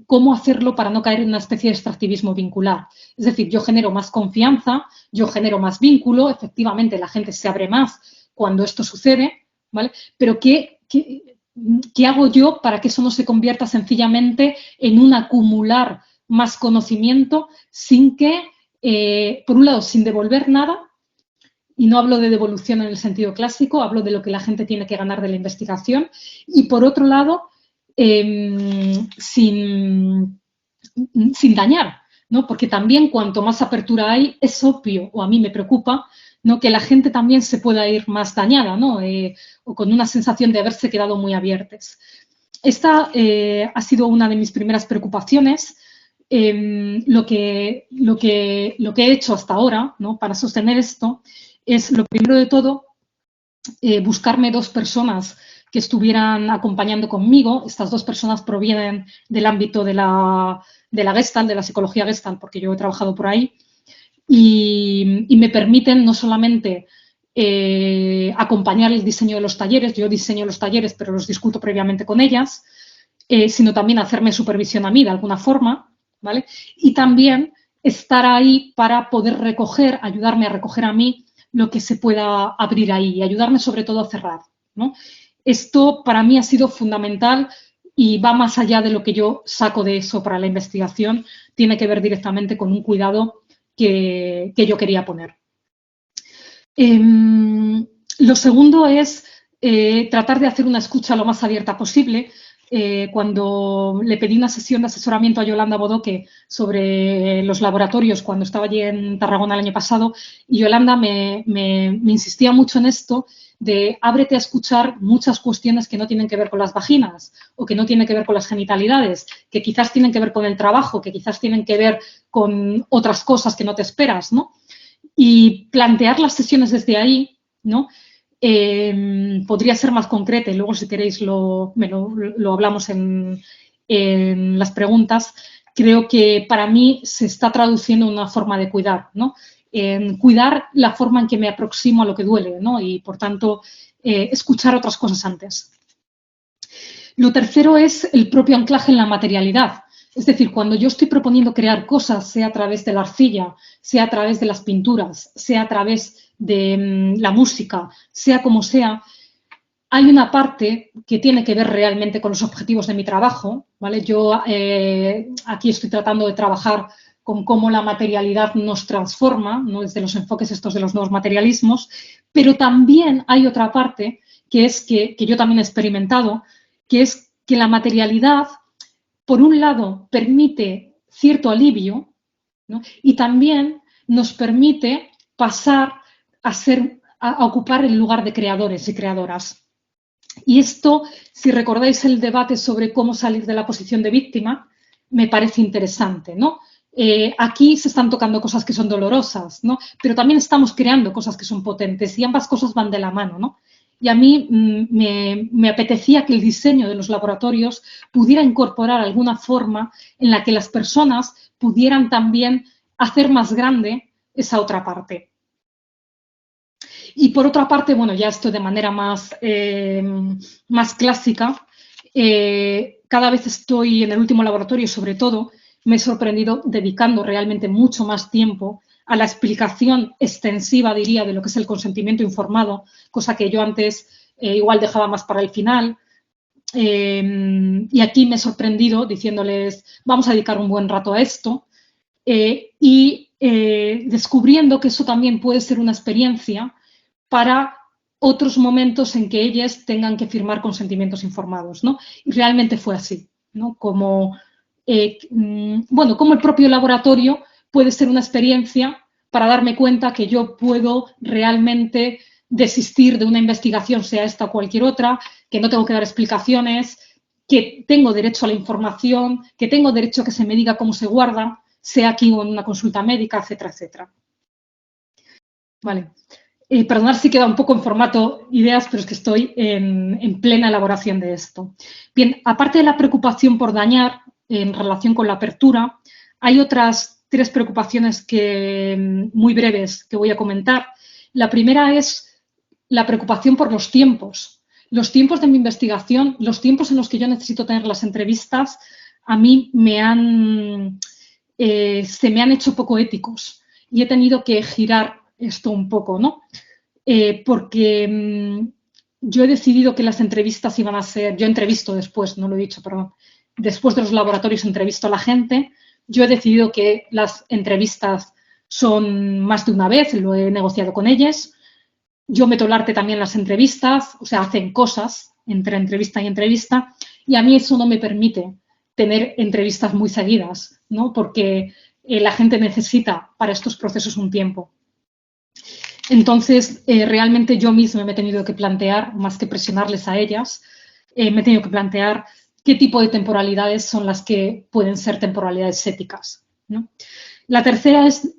cómo hacerlo para no caer en una especie de extractivismo vincular. Es decir, yo genero más confianza, yo genero más vínculo, efectivamente la gente se abre más cuando esto sucede, ¿vale? Pero ¿qué hago yo para que eso no se convierta sencillamente en un acumular más conocimiento sin que, por un lado, sin devolver nada? Y no hablo de devolución en el sentido clásico, hablo de lo que la gente tiene que ganar de la investigación. Y por otro lado, sin dañar, ¿no? Porque también cuanto más apertura hay, es obvio, o a mí me preocupa, ¿no? Que la gente también se pueda ir más dañada, ¿no? O con una sensación de haberse quedado muy abiertas. Esta ha sido una de mis primeras preocupaciones. Lo que he hecho hasta ahora, ¿no? Para sostener esto es, lo primero de todo, buscarme 2 personas que estuvieran acompañando conmigo. Estas 2 personas provienen del ámbito de la Gestalt, de la psicología Gestalt, porque yo he trabajado por ahí, y me permiten no solamente acompañar el diseño de los talleres, yo diseño los talleres, pero los discuto previamente con ellas, sino también hacerme supervisión a mí de alguna forma, ¿vale? Y también estar ahí para poder recoger, ayudarme a recoger a mí lo que se pueda abrir ahí y ayudarme sobre todo a cerrar, ¿no? Esto para mí ha sido fundamental y va más allá de lo que yo saco de eso para la investigación, tiene que ver directamente con un cuidado que yo quería poner. Lo segundo es tratar de hacer una escucha lo más abierta posible. Cuando le pedí una sesión de asesoramiento a Yolanda Bodoque sobre los laboratorios cuando estaba allí en Tarragona el año pasado, y Yolanda me insistía mucho en esto de ábrete a escuchar muchas cuestiones que no tienen que ver con las vaginas o que no tienen que ver con las genitalidades, que quizás tienen que ver con el trabajo, que quizás tienen que ver con otras cosas que no te esperas, ¿no? Y plantear las sesiones desde ahí, ¿no? Podría ser más concreta y luego, si queréis, lo hablamos en las preguntas. Creo que para mí se está traduciendo en una forma de cuidar, ¿no? Cuidar la forma en que me aproximo a lo que duele, ¿no? Y, por tanto, escuchar otras cosas antes. Lo tercero es el propio anclaje en la materialidad. Es decir, cuando yo estoy proponiendo crear cosas, sea a través de la arcilla, sea a través de las pinturas, sea a través de la música, sea como sea, hay una parte que tiene que ver realmente con los objetivos de mi trabajo, ¿vale? Yo aquí estoy tratando de trabajar con cómo la materialidad nos transforma, ¿no? Desde los enfoques estos de los nuevos materialismos, pero también hay otra parte que es que yo también he experimentado, que es que la materialidad, por un lado, permite cierto alivio, ¿no? Y también nos permite pasar a ocupar el lugar de creadores y creadoras. Y esto, si recordáis el debate sobre cómo salir de la posición de víctima, me parece interesante, ¿no? Aquí se están tocando cosas que son dolorosas, ¿no? Pero también estamos creando cosas que son potentes y ambas cosas van de la mano, ¿no? Y a mí me apetecía que el diseño de los laboratorios pudiera incorporar alguna forma en la que las personas pudieran también hacer más grande esa otra parte. Y por otra parte, bueno, ya esto de manera más clásica, cada vez estoy en el último laboratorio, sobre todo, me he sorprendido dedicando realmente mucho más tiempo a la explicación extensiva, diría, de lo que es el consentimiento informado, cosa que yo antes igual dejaba más para el final. Y aquí me he sorprendido diciéndoles, vamos a dedicar un buen rato a esto, y descubriendo que eso también puede ser una experiencia para otros momentos en que ellas tengan que firmar consentimientos informados, ¿no? Y realmente fue así, ¿no? Como el propio laboratorio puede ser una experiencia para darme cuenta que yo puedo realmente desistir de una investigación, sea esta o cualquier otra, que no tengo que dar explicaciones, que tengo derecho a la información, que tengo derecho a que se me diga cómo se guarda, sea aquí o en una consulta médica, etcétera, etcétera. Vale. Perdonad si queda un poco en formato ideas, pero es que estoy en plena elaboración de esto. Bien, aparte de la preocupación por dañar en relación con la apertura, hay otras 3 preocupaciones muy breves que voy a comentar. La primera es la preocupación por los tiempos. Los tiempos de mi investigación, los tiempos en los que yo necesito tener las entrevistas, a mí se me han hecho poco éticos y he tenido que girar esto un poco, ¿no? Porque yo he decidido que las entrevistas iban a ser, yo entrevisto después, no lo he dicho, perdón, después de los laboratorios entrevisto a la gente, yo he decidido que las entrevistas son más de una vez, lo he negociado con ellas, yo meto el arte también en las entrevistas, o sea, hacen cosas entre entrevista y entrevista, y a mí eso no me permite tener entrevistas muy seguidas, ¿no? Porque la gente necesita para estos procesos un tiempo. Entonces, realmente yo misma me he tenido que plantear, más que presionarles a ellas, me he tenido que plantear qué tipo de temporalidades son las que pueden ser temporalidades éticas, ¿no? La tercera es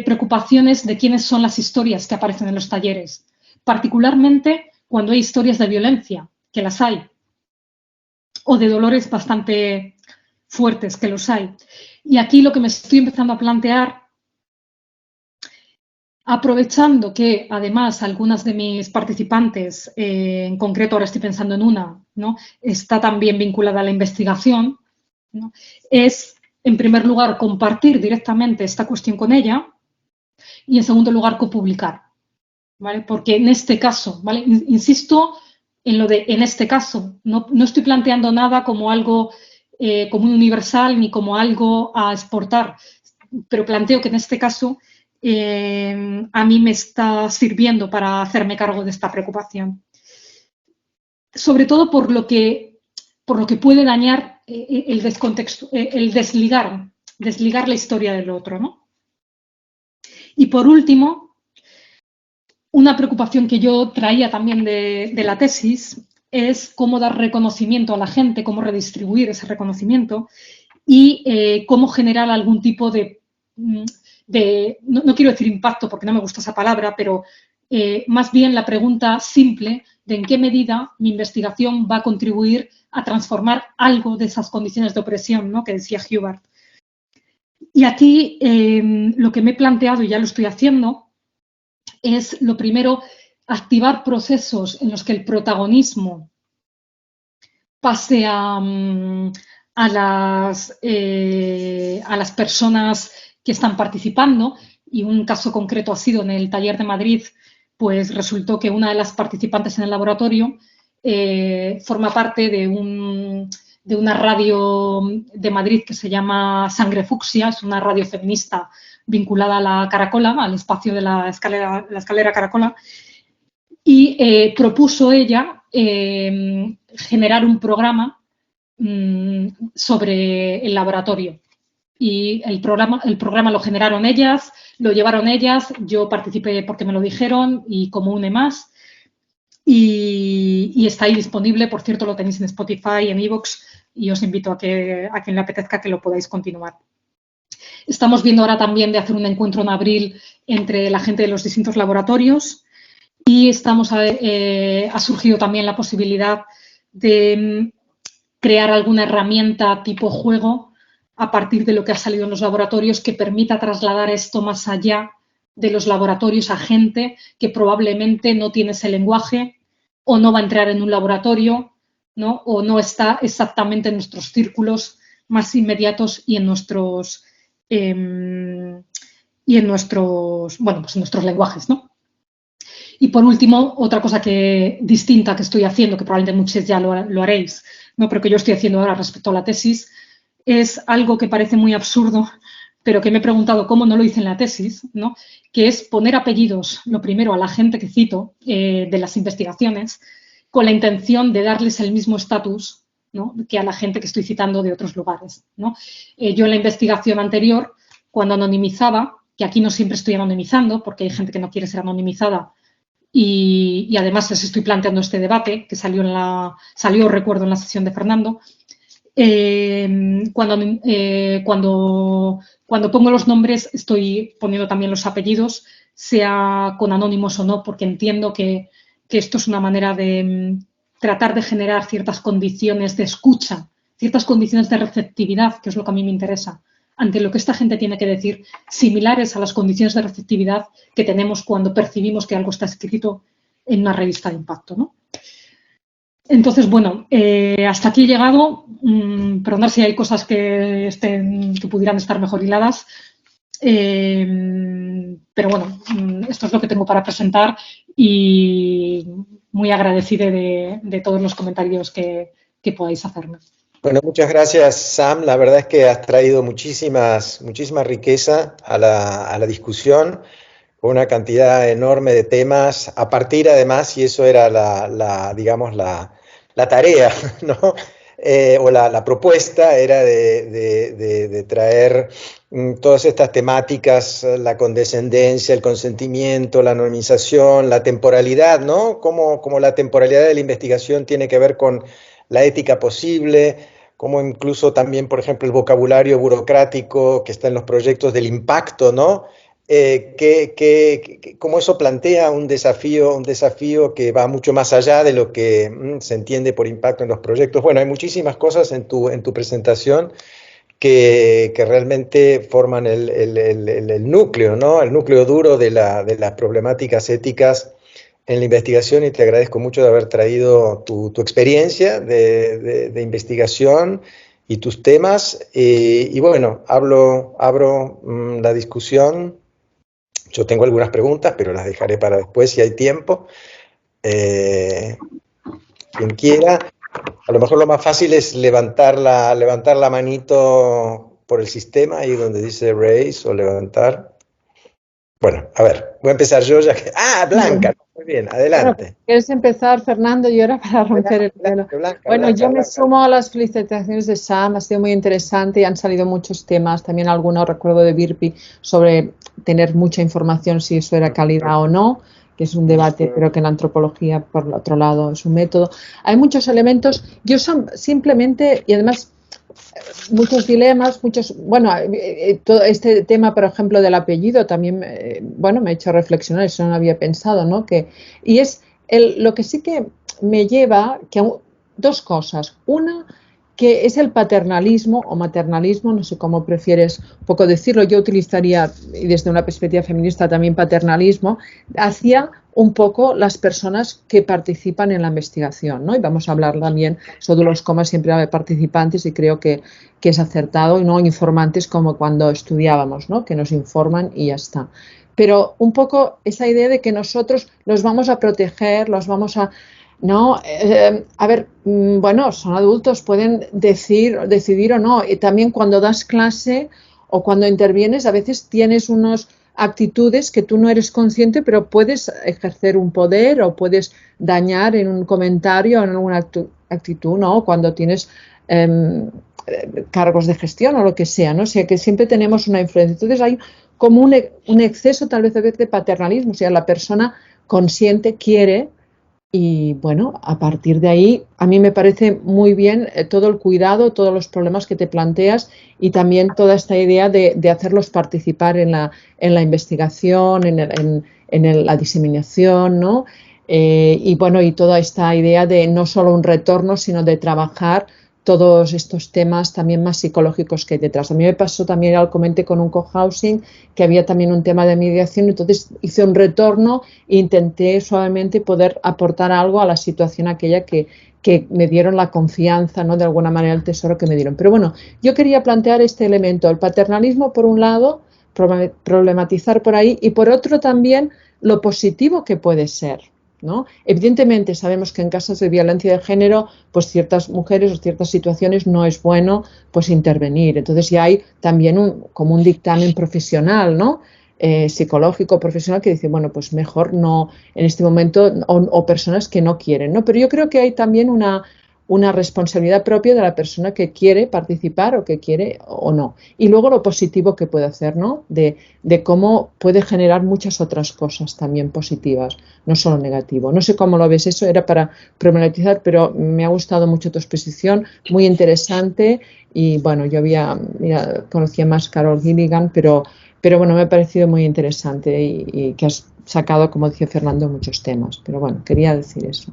preocupaciones de quiénes son las historias que aparecen en los talleres, particularmente cuando hay historias de violencia, que las hay, o de dolores bastante fuertes, que los hay. Y aquí lo que me estoy empezando a plantear, aprovechando que además algunas de mis participantes, en concreto ahora estoy pensando en una, ¿no?, está también vinculada a la investigación, ¿no?, es, en primer lugar, compartir directamente esta cuestión con ella y, en segundo lugar, copublicar, ¿vale? Porque en este caso, ¿vale?, insisto en lo de en este caso, no estoy planteando nada como algo como un universal ni como algo a exportar, pero planteo que en este caso a mí me está sirviendo para hacerme cargo de esta preocupación. Sobre todo por lo que puede dañar el descontexto, el desligar la historia del otro, ¿no? Y por último, una preocupación que yo traía también de la tesis es cómo dar reconocimiento a la gente, cómo redistribuir ese reconocimiento y cómo generar algún tipo de no quiero decir impacto porque no me gusta esa palabra, pero más bien la pregunta simple de en qué medida mi investigación va a contribuir a transformar algo de esas condiciones de opresión, ¿no?, que decía Hubert. Y aquí lo que me he planteado, y ya lo estoy haciendo, es, lo primero, activar procesos en los que el protagonismo pase a las personas que están participando, y un caso concreto ha sido en el taller de Madrid, pues resultó que una de las participantes en el laboratorio forma parte de una radio de Madrid que se llama Sangre Fucsia, es una radio feminista vinculada a la Caracola, al espacio de la escalera Caracola, y propuso ella generar un programa sobre el laboratorio. Y el programa lo generaron ellas, lo llevaron ellas, yo participé porque me lo dijeron y como une más. Y está ahí disponible, por cierto, lo tenéis en Spotify, en iVoox, y os invito a quien le apetezca que lo podáis continuar. Estamos viendo ahora también de hacer un encuentro en abril entre la gente de los distintos laboratorios y ha surgido también la posibilidad de crear alguna herramienta tipo juego a partir de lo que ha salido en los laboratorios que permita trasladar esto más allá de los laboratorios a gente que probablemente no tiene ese lenguaje o no va a entrar en un laboratorio, ¿no?, o no está exactamente en nuestros círculos más inmediatos y en nuestros lenguajes, ¿no? Y por último, otra cosa distinta que estoy haciendo, que probablemente muchos ya lo haréis, ¿no?, pero que yo estoy haciendo ahora respecto a la tesis, es algo que parece muy absurdo, pero que me he preguntado cómo no lo hice en la tesis, ¿no?, que es poner apellidos, lo primero, a la gente que cito de las investigaciones, con la intención de darles el mismo estatus, ¿no?, que a la gente que estoy citando de otros lugares, ¿no? Yo en la investigación anterior, cuando anonimizaba, que aquí no siempre estoy anonimizando, porque hay gente que no quiere ser anonimizada, y además les estoy planteando este debate que salió, recuerdo, en la sesión de Fernando. Cuando pongo los nombres estoy poniendo también los apellidos, sea con anónimos o no, porque entiendo que esto es una manera de tratar de generar ciertas condiciones de escucha, ciertas condiciones de receptividad, que es lo que a mí me interesa, ante lo que esta gente tiene que decir, similares a las condiciones de receptividad que tenemos cuando percibimos que algo está escrito en una revista de impacto, ¿no? Entonces, bueno, hasta aquí he llegado. Perdonad si hay cosas que pudieran estar mejor hiladas. Pero bueno, esto es lo que tengo para presentar y muy agradecida de todos los comentarios que podáis hacerme. Bueno, muchas gracias, Sam. La verdad es que has traído muchísima riqueza a la discusión, con una cantidad enorme de temas, a partir además, y eso era digamos, la tarea, ¿no?, o la propuesta era de traer todas estas temáticas, la condescendencia, el consentimiento, la anonimización, la temporalidad, ¿no? Cómo la temporalidad de la investigación tiene que ver con la ética posible, como incluso también, por ejemplo, el vocabulario burocrático que está en los proyectos del impacto, ¿no? Cómo eso plantea un desafío que va mucho más allá de lo que se entiende por impacto en los proyectos. Bueno, hay muchísimas cosas en tu presentación que realmente forman el núcleo, ¿no? El núcleo duro de las problemáticas éticas en la investigación, y te agradezco mucho de haber traído tu experiencia de investigación y tus temas. Y bueno, abro la discusión. Yo tengo algunas preguntas, pero las dejaré para después si hay tiempo. Quien quiera. A lo mejor lo más fácil es levantar la manito por el sistema, ahí donde dice raise o levantar. Bueno, a ver, voy a empezar yo ya que... ¡Ah, Blanca! Muy bien, Bueno, adelante. ¿quieres empezar, Fernando, y ahora para romper el hielo? Blanca, Bueno, Blanca, yo me Blanca. sumo a las felicitaciones de Sam, ha sido muy interesante y han salido muchos temas, también algunos recuerdo de Virpi sobre tener mucha información si eso era calidad o no, que es un debate, pero que en la antropología, por el otro lado, es un método. Hay muchos elementos, yo simplemente, y además muchos dilemas, bueno, todo este tema, por ejemplo, del apellido también, bueno, me ha hecho reflexionar, eso no había pensado, ¿no? Y es lo que sí que me lleva, dos cosas. Una, que es el paternalismo o maternalismo, no sé cómo prefieres un poco decirlo, yo utilizaría, y desde una perspectiva feminista también paternalismo, hacia un poco las personas que participan en la investigación, ¿no? Y vamos a hablar también, eso de los comas siempre de participantes y creo que es acertado, y no informantes como cuando estudiábamos, ¿no? Que nos informan y ya está. Pero un poco esa idea de que nosotros los vamos a proteger, los vamos a... No, a ver, bueno, son adultos, pueden decidir o no. Y también cuando das clase o cuando intervienes, a veces tienes unas actitudes que tú no eres consciente, pero puedes ejercer un poder o puedes dañar en un comentario o en alguna actitud, ¿no? Cuando tienes cargos de gestión o lo que sea, ¿no? O sea, que siempre tenemos una influencia. Entonces hay como un exceso tal vez de paternalismo, o sea, la persona consciente quiere. Y bueno, a partir de ahí, a mí me parece muy bien todo el cuidado, todos los problemas que te planteas y también toda esta idea de hacerlos participar en la investigación, en la diseminación, ¿no? Y bueno, y toda esta idea de no solo un retorno, sino de trabajar todos estos temas también más psicológicos que hay detrás. A mí me pasó también, al comenté con un cohousing, que había también un tema de mediación, entonces hice un retorno e intenté suavemente poder aportar algo a la situación aquella que me dieron la confianza, ¿no? De alguna manera el tesoro que me dieron. Pero bueno, yo quería plantear este elemento, el paternalismo por un lado, problematizar por ahí, y por otro también lo positivo que puede ser, ¿no? Evidentemente sabemos que en casos de violencia de género, pues ciertas mujeres o ciertas situaciones no es bueno pues intervenir. Entonces ya hay también como un dictamen profesional, ¿no? Psicológico, profesional, que dice, bueno, pues mejor no en este momento, o personas que no quieren, ¿no? Pero yo creo que hay también una responsabilidad propia de la persona que quiere participar o que quiere o no. Y luego lo positivo que puede hacer, ¿no? De cómo puede generar muchas otras cosas también positivas, no solo negativo. No sé cómo lo ves, eso era para problematizar, pero me ha gustado mucho tu exposición, muy interesante. Y bueno, yo conocía más a Carol Gilligan, pero bueno, me ha parecido muy interesante y que has sacado, como decía Fernando, muchos temas. Pero bueno, quería decir eso.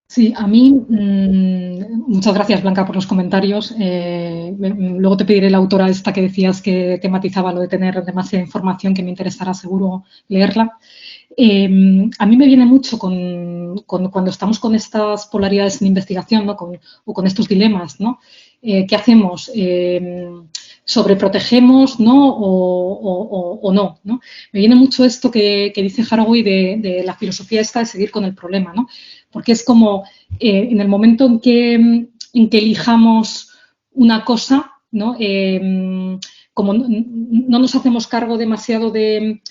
Sí, a mí, muchas gracias, Blanca, por los comentarios. Luego te pediré la autora esta que decías que tematizaba lo de tener demasiada información, que me interesará seguro leerla. A mí me viene mucho cuando estamos con estas polaridades en investigación, ¿no? o con estos dilemas, ¿no? ¿Qué hacemos? ¿Sobreprotegemos, ¿no? O no, ¿no? Me viene mucho esto que dice Haraway de la filosofía esta de seguir con el problema, ¿no? Porque es como en el momento en que elijamos una cosa, ¿no? Como no nos hacemos cargo demasiado de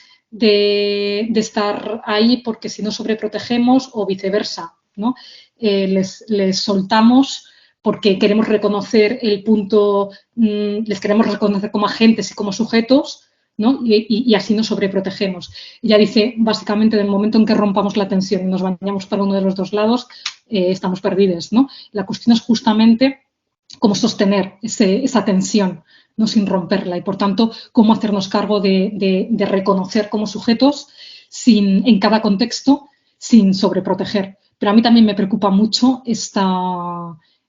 estar ahí porque si no sobreprotegemos o viceversa, ¿no? Les soltamos porque queremos reconocer el punto, les queremos reconocer como agentes y como sujetos, ¿no? Y así nos sobreprotegemos. Ella dice, básicamente, del momento en que rompamos la tensión y nos bañamos para uno de los dos lados, estamos perdidos, ¿no? La cuestión es justamente cómo sostener esa tensión, ¿no? Sin romperla, y por tanto, cómo hacernos cargo de reconocer como sujetos en cada contexto sin sobreproteger. Pero a mí también me preocupa mucho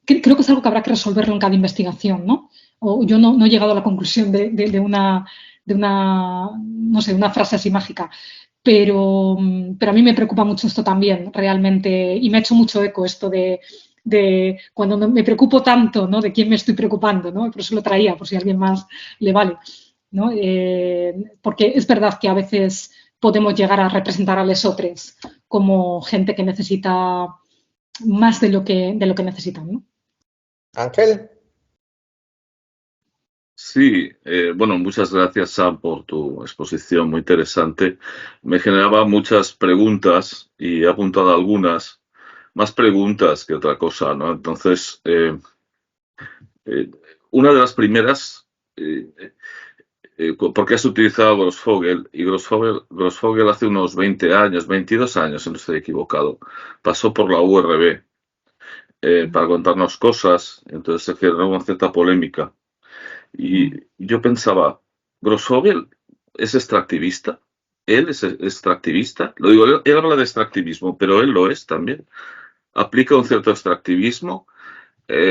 creo que es algo que habrá que resolverlo en cada investigación, ¿no? O yo no he llegado a la conclusión de una, no sé, una frase así mágica. Pero a mí me preocupa mucho esto también, realmente, y me ha hecho mucho eco esto de cuando me preocupo tanto, ¿no? De quién me estoy preocupando, ¿no? Por eso lo traía, por si a alguien más le vale, ¿no? Porque es verdad que a veces podemos llegar a representar a lesotres como gente que necesita más de lo que necesitan, ¿no? Ángel. Sí, bueno, muchas gracias, Sam, por tu exposición muy interesante. Me generaba muchas preguntas y he apuntado algunas, más preguntas que otra cosa, ¿no? Entonces, una de las primeras, ¿por qué has utilizado Grossfogel? Y Grossfogel hace unos 20 años, 22 años, si no estoy equivocado, pasó por la URB para contarnos cosas, entonces se generó una cierta polémica. Y yo pensaba, ¿Grossfogel es extractivista? ¿Él es extractivista? Lo digo, él habla de extractivismo, pero él lo es también. Aplica un cierto extractivismo.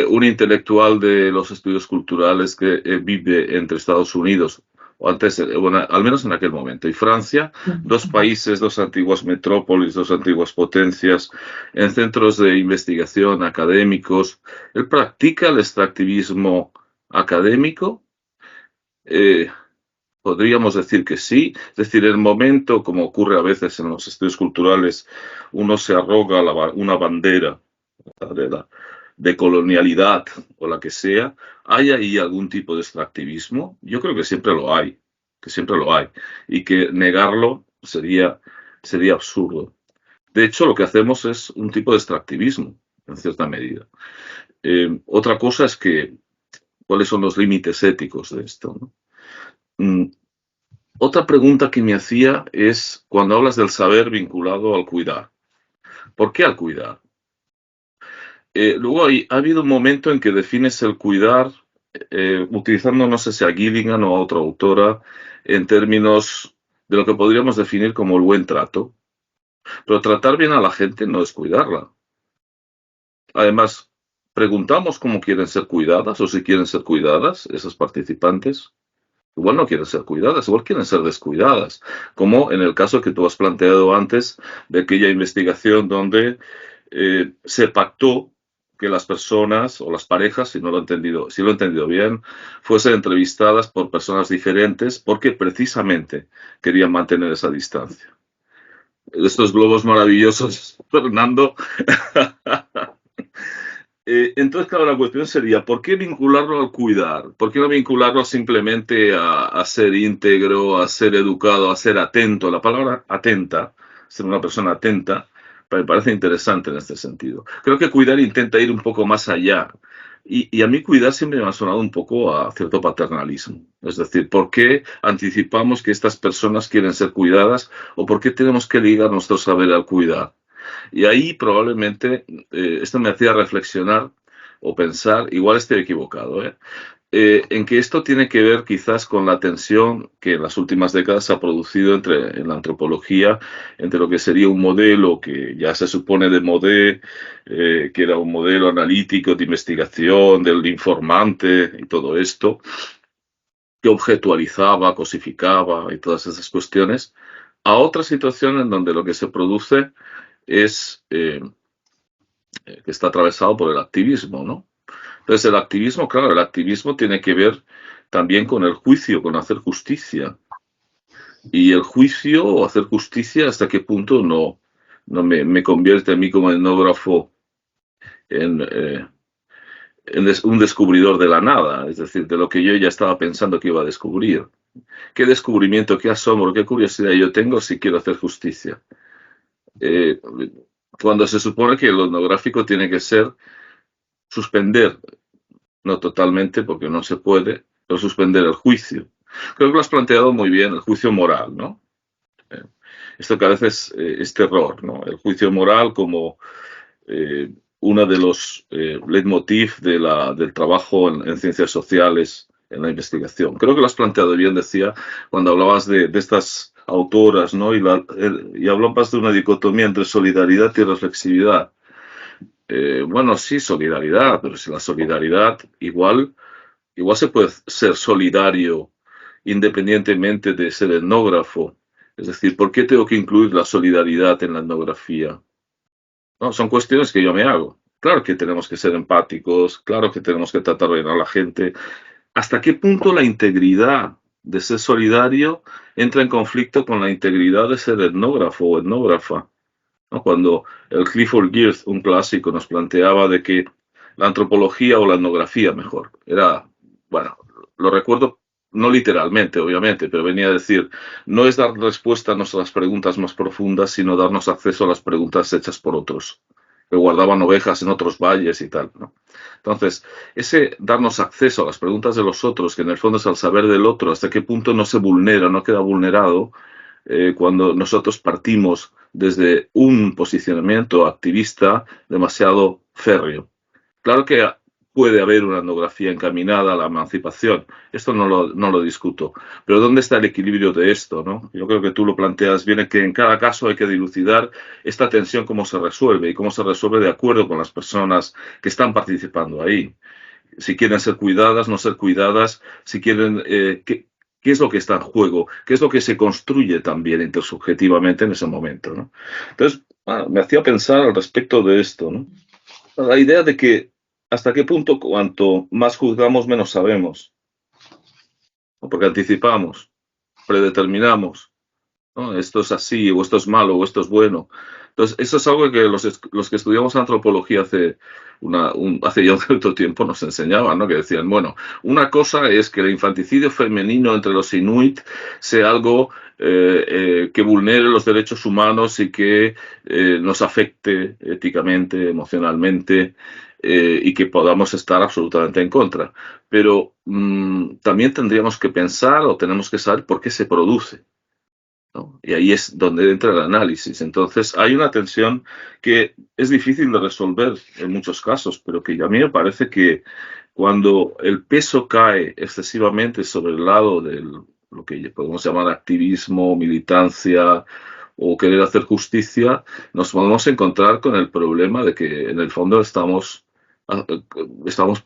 Un intelectual de los estudios culturales que vive entre Estados Unidos, o antes, bueno, al menos en aquel momento, y Francia, dos países, dos antiguas metrópolis, dos antiguas potencias, en centros de investigación académicos. Él practica el extractivismo académico. Podríamos decir que sí, es decir, el momento, como ocurre a veces en los estudios culturales, uno se arroga una bandera de colonialidad o la que sea. ¿Hay ahí algún tipo de extractivismo? Yo creo que siempre lo hay, y que negarlo sería absurdo. De hecho, lo que hacemos es un tipo de extractivismo, en cierta medida. Otra cosa es ¿cuáles son los límites éticos de esto, ¿no? Otra pregunta que me hacía es cuando hablas del saber vinculado al cuidar. ¿Por qué al cuidar? Luego ha habido un momento en que defines el cuidar utilizando, no sé si a Gilligan o a otra autora, en términos de lo que podríamos definir como el buen trato. Pero tratar bien a la gente no es cuidarla. Además, preguntamos cómo quieren ser cuidadas o si quieren ser cuidadas esas participantes. Igual no quieren ser cuidadas, igual quieren ser descuidadas, como en el caso que tú has planteado antes de aquella investigación donde se pactó que las personas o las parejas, si lo he entendido bien, fuesen entrevistadas por personas diferentes porque precisamente querían mantener esa distancia. Estos globos maravillosos, Fernando. Entonces, claro, la cuestión sería, ¿por qué vincularlo al cuidar? ¿Por qué no vincularlo simplemente a ser íntegro, a ser educado, a ser atento? La palabra atenta, ser una persona atenta, me parece interesante en este sentido. Creo que cuidar intenta ir un poco más allá. Y a mí cuidar siempre me ha sonado un poco a cierto paternalismo. Es decir, ¿por qué anticipamos que estas personas quieren ser cuidadas o por qué tenemos que ligar nuestro saber al cuidar? Y ahí probablemente esto me hacía reflexionar o pensar, igual estoy equivocado, en que esto tiene que ver quizás con la tensión que en las últimas décadas se ha producido en la antropología entre lo que sería un modelo que ya se supone de Modé, que era un modelo analítico de investigación del informante y todo esto, que objetualizaba, cosificaba y todas esas cuestiones, a otra situación en donde lo que se produce es que está atravesado por el activismo, ¿no? Entonces el activismo, claro, el activismo tiene que ver también con el juicio, con hacer justicia. Y el juicio o hacer justicia, ¿hasta qué punto no me convierte a mí como etnógrafo en un descubridor de la nada? Es decir, de lo que yo ya estaba pensando que iba a descubrir. ¿Qué descubrimiento, qué asombro, qué curiosidad yo tengo si quiero hacer justicia? Cuando se supone que lo etnográfico tiene que ser suspender, no totalmente porque no se puede, pero suspender el juicio. Creo que lo has planteado muy bien, el juicio moral, ¿no? Esto que a veces es terror, ¿no? El juicio moral como uno de los leitmotiv del trabajo en ciencias sociales, en la investigación. Creo que lo has planteado bien, decía, cuando hablabas de estas autoras, ¿no? Y hablabas de una dicotomía entre solidaridad y reflexividad. Bueno, sí, solidaridad, pero si la solidaridad igual se puede ser solidario independientemente de ser etnógrafo. Es decir, ¿por qué tengo que incluir la solidaridad en la etnografía? No, son cuestiones que yo me hago. Claro que tenemos que ser empáticos, claro que tenemos que tratar bien a la gente. ¿Hasta qué punto la integridad de ser solidario entra en conflicto con la integridad de ser etnógrafo o etnógrafa? ¿No? Cuando el Clifford Geertz, un clásico, nos planteaba de que la antropología o la etnografía, mejor, era, bueno, lo recuerdo no literalmente, obviamente, pero venía a decir, no es dar respuesta a nuestras preguntas más profundas, sino darnos acceso a las preguntas hechas por otros, que guardaban ovejas en otros valles y tal, ¿no? Entonces, ese darnos acceso a las preguntas de los otros, que en el fondo es al saber del otro, hasta qué punto no se vulnera, no queda vulnerado, cuando nosotros partimos desde un posicionamiento activista demasiado férreo. Claro que puede haber una etnografía encaminada a la emancipación, esto no lo discuto, pero ¿dónde está el equilibrio de esto, ¿no? Yo creo que tú lo planteas bien, que en cada caso hay que dilucidar esta tensión, cómo se resuelve y cómo se resuelve de acuerdo con las personas que están participando ahí. Si quieren ser cuidadas, no ser cuidadas, si quieren, ¿qué es lo que está en juego? ¿Qué es lo que se construye también intersubjetivamente en ese momento, ¿no? Entonces, me hacía pensar al respecto de esto, ¿no? La idea de que hasta qué punto cuanto más juzgamos, menos sabemos, ¿no? Porque anticipamos, predeterminamos, ¿no? Esto es así, o esto es malo, o esto es bueno. Entonces, eso es algo que los que estudiamos antropología hace ya un cierto tiempo nos enseñaban, ¿no? Que decían, bueno, una cosa es que el infanticidio femenino entre los inuit sea algo que vulnere los derechos humanos y que nos afecte éticamente, emocionalmente, y que podamos estar absolutamente en contra. Pero también tendríamos que pensar o tenemos que saber por qué se produce, ¿no? Y ahí es donde entra el análisis. Entonces, hay una tensión que es difícil de resolver en muchos casos, pero que a mí me parece que cuando el peso cae excesivamente sobre el lado de lo que podemos llamar activismo, militancia o querer hacer justicia, nos podemos encontrar con el problema de que en el fondo estamos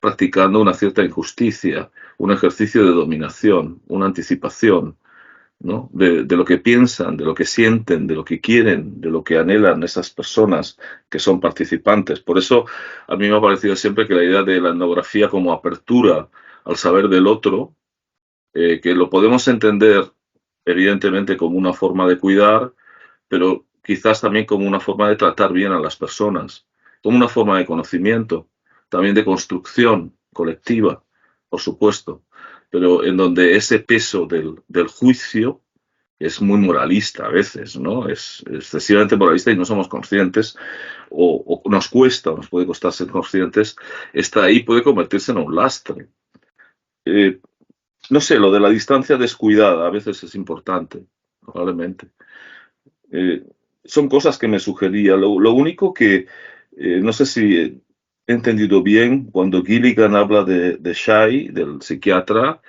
practicando una cierta injusticia, un ejercicio de dominación, una anticipación, ¿no? De lo que piensan, de lo que sienten, de lo que quieren, de lo que anhelan esas personas que son participantes. Por eso a mí me ha parecido siempre que la idea de la etnografía como apertura al saber del otro, que lo podemos entender evidentemente como una forma de cuidar, pero quizás también como una forma de tratar bien a las personas, como una forma de conocimiento, también de construcción colectiva, por supuesto, pero en donde ese peso del juicio es muy moralista a veces, ¿no? Es excesivamente moralista y no somos conscientes, o nos puede costar ser conscientes, está ahí, puede convertirse en un lastre. No sé, lo de la distancia descuidada a veces es importante, probablemente. Son cosas que me sugería. Lo único que, no sé si he entendido bien, cuando Gilligan habla de Shai, del psiquiatra,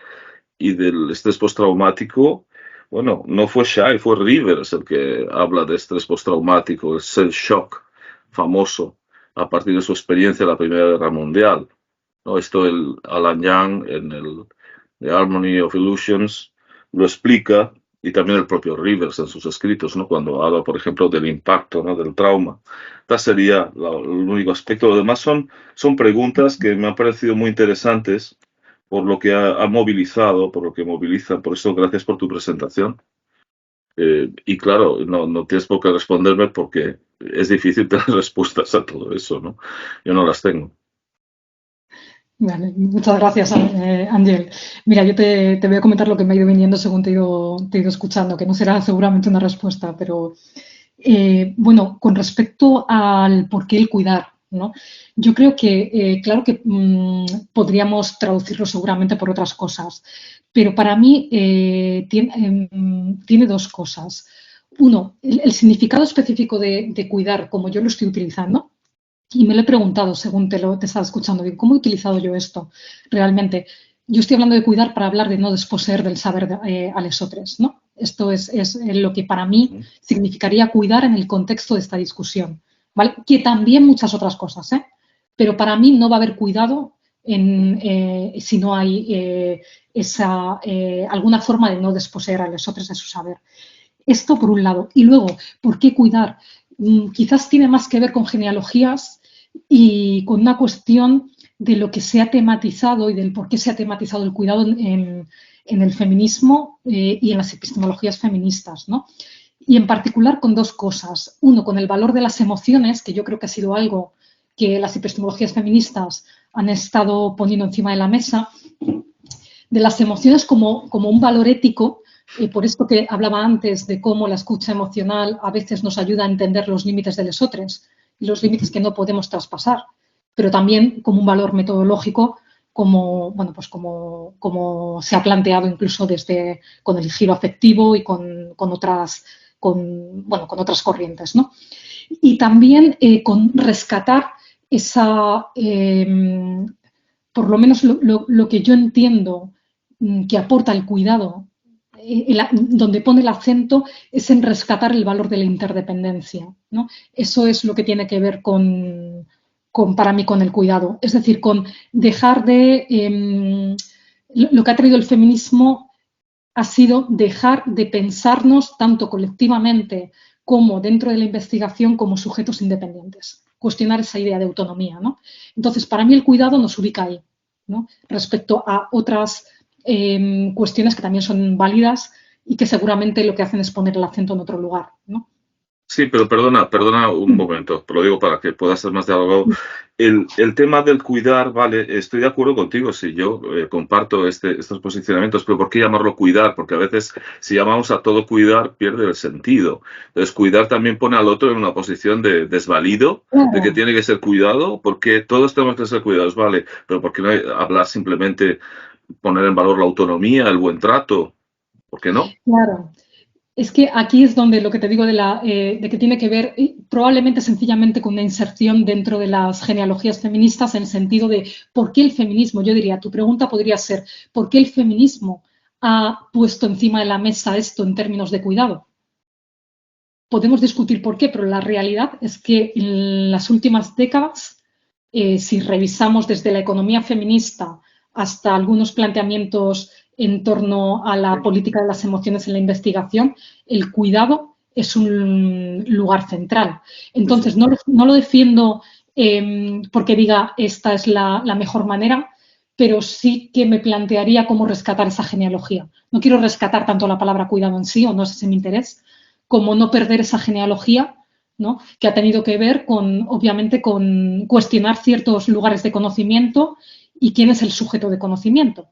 y del estrés postraumático, bueno, no fue Shai, fue Rivers el que habla de estrés postraumático, el cell shock famoso, a partir de su experiencia en la Primera Guerra Mundial, ¿no? Esto Alan Young en el The Harmony of Illusions lo explica, y también el propio Rivers en sus escritos, ¿no? Cuando habla, por ejemplo, del impacto, ¿no? Del trauma. Este sería el único aspecto. Lo demás son preguntas que me han parecido muy interesantes por lo que ha movilizado, por lo que moviliza. Por eso, gracias por tu presentación. Y claro, no tienes por qué responderme porque es difícil tener respuestas a todo eso, ¿no? Yo no las tengo. Vale, muchas gracias, Ángel. Mira, yo te voy a comentar lo que me ha ido viniendo según te he ido escuchando, que no será seguramente una respuesta, pero bueno, con respecto al por qué el cuidar, ¿no? Yo creo que, claro que podríamos traducirlo seguramente por otras cosas, pero para mí tiene dos cosas. Uno, el significado específico de cuidar, como yo lo estoy utilizando, y me lo he preguntado según te estaba escuchando, digo, ¿cómo he utilizado yo esto realmente? Yo estoy hablando de cuidar para hablar de no desposeer del saber a lesotres, ¿no? Esto es lo que para mí significaría cuidar en el contexto de esta discusión, ¿vale? Que también muchas otras cosas, ¿eh? Pero para mí no va a haber cuidado si no hay alguna forma de no desposeer a lesotres de su saber. Esto por un lado. Y luego, ¿por qué cuidar? Quizás tiene más que ver con genealogías y con una cuestión de lo que se ha tematizado y del por qué se ha tematizado el cuidado en el feminismo y en las epistemologías feministas, ¿no? Y en particular con dos cosas. Uno, con el valor de las emociones, que yo creo que ha sido algo que las epistemologías feministas han estado poniendo encima de la mesa, de las emociones como un valor ético. Por esto que hablaba antes de cómo la escucha emocional a veces nos ayuda a entender los límites de lesotres y los límites que no podemos traspasar, pero también como un valor metodológico, como, bueno, pues como se ha planteado incluso con el giro afectivo y con otras corrientes, ¿no? Y también con rescatar esa, por lo menos lo que yo entiendo que aporta el cuidado, donde pone el acento es en rescatar el valor de la interdependencia, ¿no? Eso es lo que tiene que ver para mí con el cuidado. Es decir, con dejar lo que ha traído el feminismo ha sido dejar de pensarnos tanto colectivamente como dentro de la investigación como sujetos independientes. Cuestionar esa idea de autonomía, ¿no? Entonces, para mí el cuidado nos ubica ahí, ¿no? Respecto a otras cuestiones que también son válidas y que seguramente lo que hacen es poner el acento en otro lugar, ¿no? Sí, pero perdona un momento, te lo digo para que pueda ser más dialogado. El tema del cuidar, vale, estoy de acuerdo contigo, si yo comparto estos posicionamientos, pero ¿por qué llamarlo cuidar? Porque a veces si llamamos a todo cuidar pierde el sentido. Entonces cuidar también pone al otro en una posición de desvalido, de que tiene que ser cuidado, porque todos tenemos que ser cuidados, vale, pero ¿por qué no hablar simplemente, poner en valor la autonomía, el buen trato? ¿Por qué no? Claro. Es que aquí es donde lo que te digo de que tiene que ver probablemente sencillamente con una inserción dentro de las genealogías feministas en el sentido de por qué el feminismo, yo diría, tu pregunta podría ser, ¿por qué el feminismo ha puesto encima de la mesa esto en términos de cuidado? Podemos discutir por qué, pero la realidad es que en las últimas décadas, si revisamos desde la economía feminista hasta algunos planteamientos en torno a la política de las emociones en la investigación, el cuidado es un lugar central. Entonces, no lo defiendo porque diga esta es la mejor manera, pero sí que me plantearía cómo rescatar esa genealogía. No quiero rescatar tanto la palabra cuidado en sí, o no es ese mi interés, como no perder esa genealogía, ¿no? Que ha tenido que ver obviamente, con cuestionar ciertos lugares de conocimiento y quién es el sujeto de conocimiento.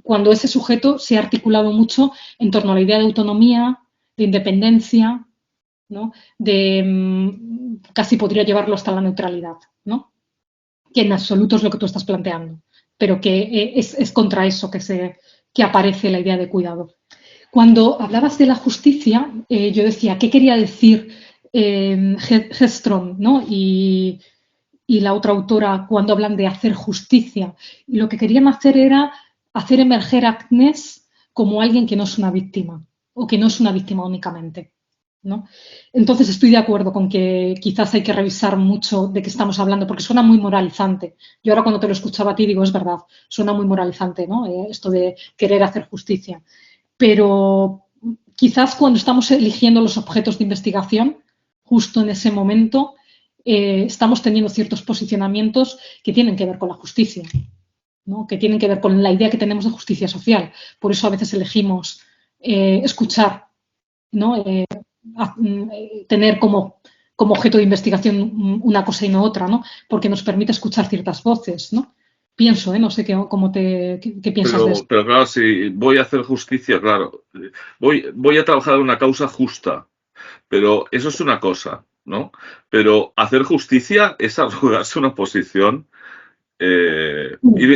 Cuando ese sujeto se ha articulado mucho en torno a la idea de autonomía, de independencia, ¿no? Casi podría llevarlo hasta la neutralidad, ¿no? Que en absoluto es lo que tú estás planteando, pero que es contra eso que aparece la idea de cuidado. Cuando hablabas de la justicia, yo decía, ¿qué quería decir Hedstrom, ¿no? y la otra autora cuando hablan de hacer justicia? Y lo que querían hacer era hacer emerger a Agnès como alguien que no es una víctima, o que no es una víctima únicamente, ¿no? Entonces estoy de acuerdo con que quizás hay que revisar mucho de qué estamos hablando, porque suena muy moralizante. Yo ahora cuando te lo escuchaba a ti digo, es verdad, suena muy moralizante, ¿no? Esto de querer hacer justicia. Pero quizás cuando estamos eligiendo los objetos de investigación, justo en ese momento, estamos teniendo ciertos posicionamientos que tienen que ver con la justicia, ¿no? Que tienen que ver con la idea que tenemos de justicia social. Por eso a veces elegimos escuchar, ¿no? Tener como objeto de investigación una cosa y no otra, ¿no? Porque nos permite escuchar ciertas voces, ¿no? Pienso, no sé qué piensas de esto. Pero claro, si voy a hacer justicia, claro, voy a trabajar en una causa justa, pero eso es una cosa. ¿no? Pero hacer justicia es arrogarse una posición, Sí,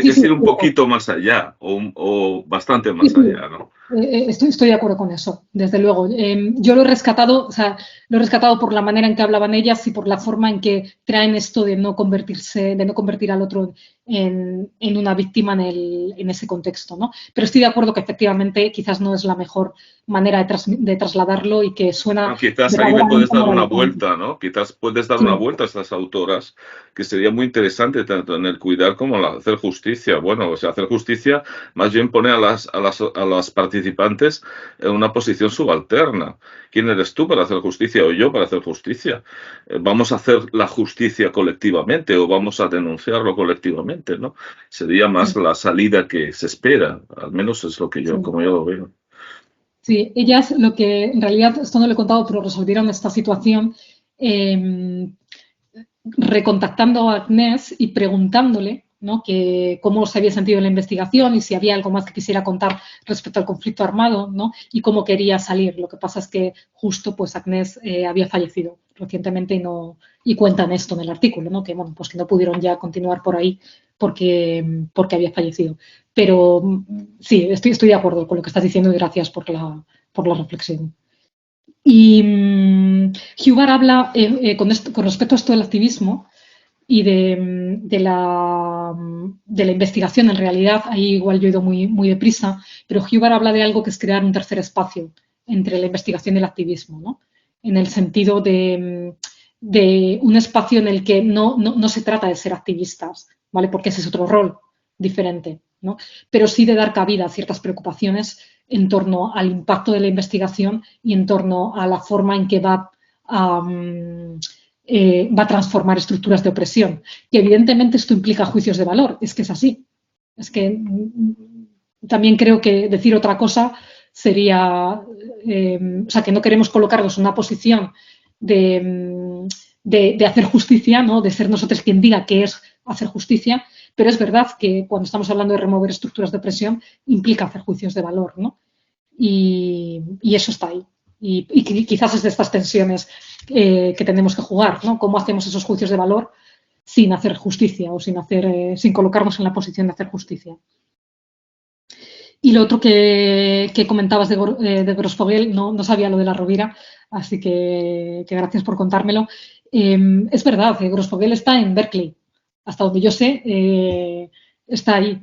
es sí, ir un poquito más allá, o bastante sí, más sí. allá, ¿no? Estoy de acuerdo con eso, desde luego. Yo lo he rescatado, o sea, lo he rescatado por la manera en que hablaban ellas y por la forma en que traen esto de no convertirse, de no convertir al otro en una víctima en ese contexto, ¿no? Pero estoy de acuerdo que efectivamente quizás no es la mejor manera de trasladarlo y que suena No, quizás ahí le puedes verdaderamente dar una moralizante. vuelta, ¿no? Quizás puedes dar Sí, una vuelta a estas autoras, que sería muy interesante tanto en el cuidar como en hacer justicia. Bueno, o sea, hacer justicia más bien pone a las participantes en una posición subalterna. ¿Quién eres tú para hacer justicia o yo para hacer justicia? ¿Vamos a hacer la justicia colectivamente o vamos a denunciarlo colectivamente, ¿no? Sería más la salida que se espera, al menos es lo que yo, sí. como yo lo veo. Sí, ellas lo que en realidad, esto no lo he contado, pero resolvieron esta situación eh, recontactando a Agnès y preguntándole, ¿no?, que cómo se había sentido en la investigación y si había algo más que quisiera contar respecto al conflicto armado, ¿no?, y cómo quería salir. Lo que pasa es que justo pues Agnès había fallecido recientemente y cuentan esto en el artículo, ¿no?, que bueno, pues que no pudieron ya continuar por ahí porque había fallecido. Pero sí, estoy de acuerdo con lo que estás diciendo y gracias por la reflexión. Y Hubar habla con respecto a esto del activismo y de la investigación, en realidad, ahí igual yo he ido muy deprisa, pero Hubar habla de algo que es crear un tercer espacio entre la investigación y el activismo, ¿no? En el sentido de un espacio en el que no se trata de ser activistas, ¿vale? Porque ese es otro rol diferente, ¿no? Pero sí de dar cabida a ciertas preocupaciones en torno al impacto de la investigación y en torno a la forma en que va a transformar estructuras de opresión. Que evidentemente esto implica juicios de valor, es que es así. Es que también creo que decir otra cosa sería, o sea, que no queremos colocarnos en una posición de hacer justicia, ¿no?, de ser nosotros quien diga qué es hacer justicia, pero es verdad que cuando estamos hablando de remover estructuras de opresión implica hacer juicios de valor, ¿no? Y eso está ahí. Y quizás es de estas tensiones que tenemos que jugar, ¿no? Cómo hacemos esos juicios de valor sin hacer justicia o sin colocarnos en la posición de hacer justicia. Y lo otro que comentabas de Grossfogel, no sabía lo de la Rovira, así que gracias por contármelo. Es verdad, Grossfogel está en Berkeley, hasta donde yo sé, está ahí.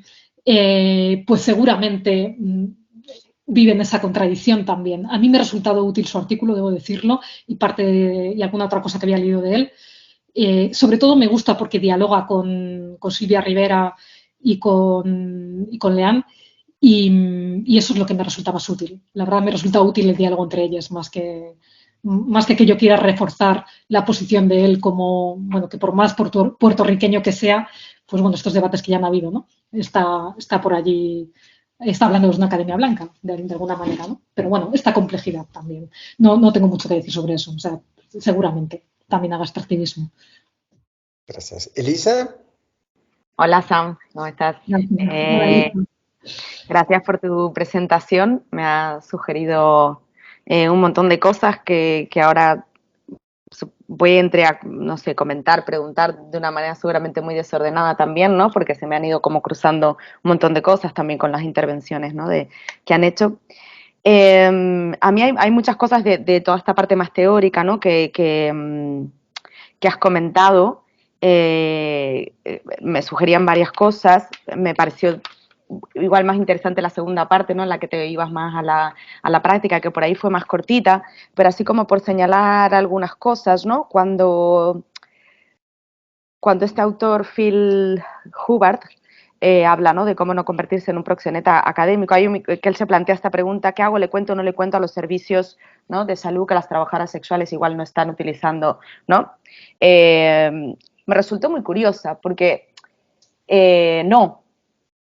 Pues seguramente vive en esa contradicción también. A mí me ha resultado útil su artículo, debo decirlo, y alguna otra cosa que había leído de él. Sobre todo me gusta porque dialoga con Silvia Rivera y con Leanne, y eso es lo que me resulta más útil. La verdad me resulta útil el diálogo entre ellas, más que yo quiera reforzar la posición de él como, bueno, que por más puertorriqueño que sea, pues bueno, estos debates que ya han habido, ¿no? Está por allí, está hablando de una academia blanca, de alguna manera, ¿no? Pero bueno, esta complejidad también. No tengo mucho que decir sobre eso, o sea, seguramente también haga extractivismo. Gracias. Elisa, Hola Sam, ¿cómo estás? Gracias por tu presentación, me has sugerido un montón de cosas que ahora voy no sé, comentar, preguntar de una manera seguramente muy desordenada también, ¿no? Porque se me han ido como cruzando un montón de cosas también con las intervenciones, ¿no?, que han hecho. A mí hay muchas cosas de toda esta parte más teórica, ¿no?, que has comentado. Me sugerían varias cosas, me pareció igual más interesante la segunda parte, ¿no?, en la que te ibas más a la práctica, que por ahí fue más cortita, pero así como por señalar algunas cosas, ¿no? Cuando este autor, Phil Hubbard, habla, ¿no?, de cómo no convertirse en un proxeneta académico, que él se plantea esta pregunta: ¿qué hago? ¿Le cuento o no le cuento a los servicios, ¿no?, de salud que las trabajadoras sexuales igual no están utilizando, ¿no? Me resultó muy curiosa porque no,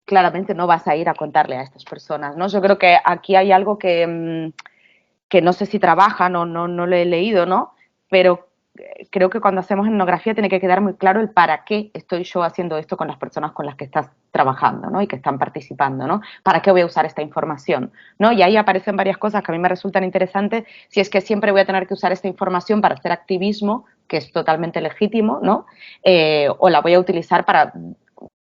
claramente no vas a ir a contarle a estas personas, ¿no? Yo creo que aquí hay algo que no sé si trabajan o no lo he leído, ¿no? Pero creo que cuando hacemos etnografía tiene que quedar muy claro el para qué estoy yo haciendo esto con las personas con las que estás trabajando, ¿no? Y que están participando, ¿no? ¿Para qué voy a usar esta información? ¿No? Y ahí aparecen varias cosas que a mí me resultan interesantes, si es que siempre voy a tener que usar esta información para hacer activismo, que es totalmente legítimo, ¿no? O la voy a utilizar para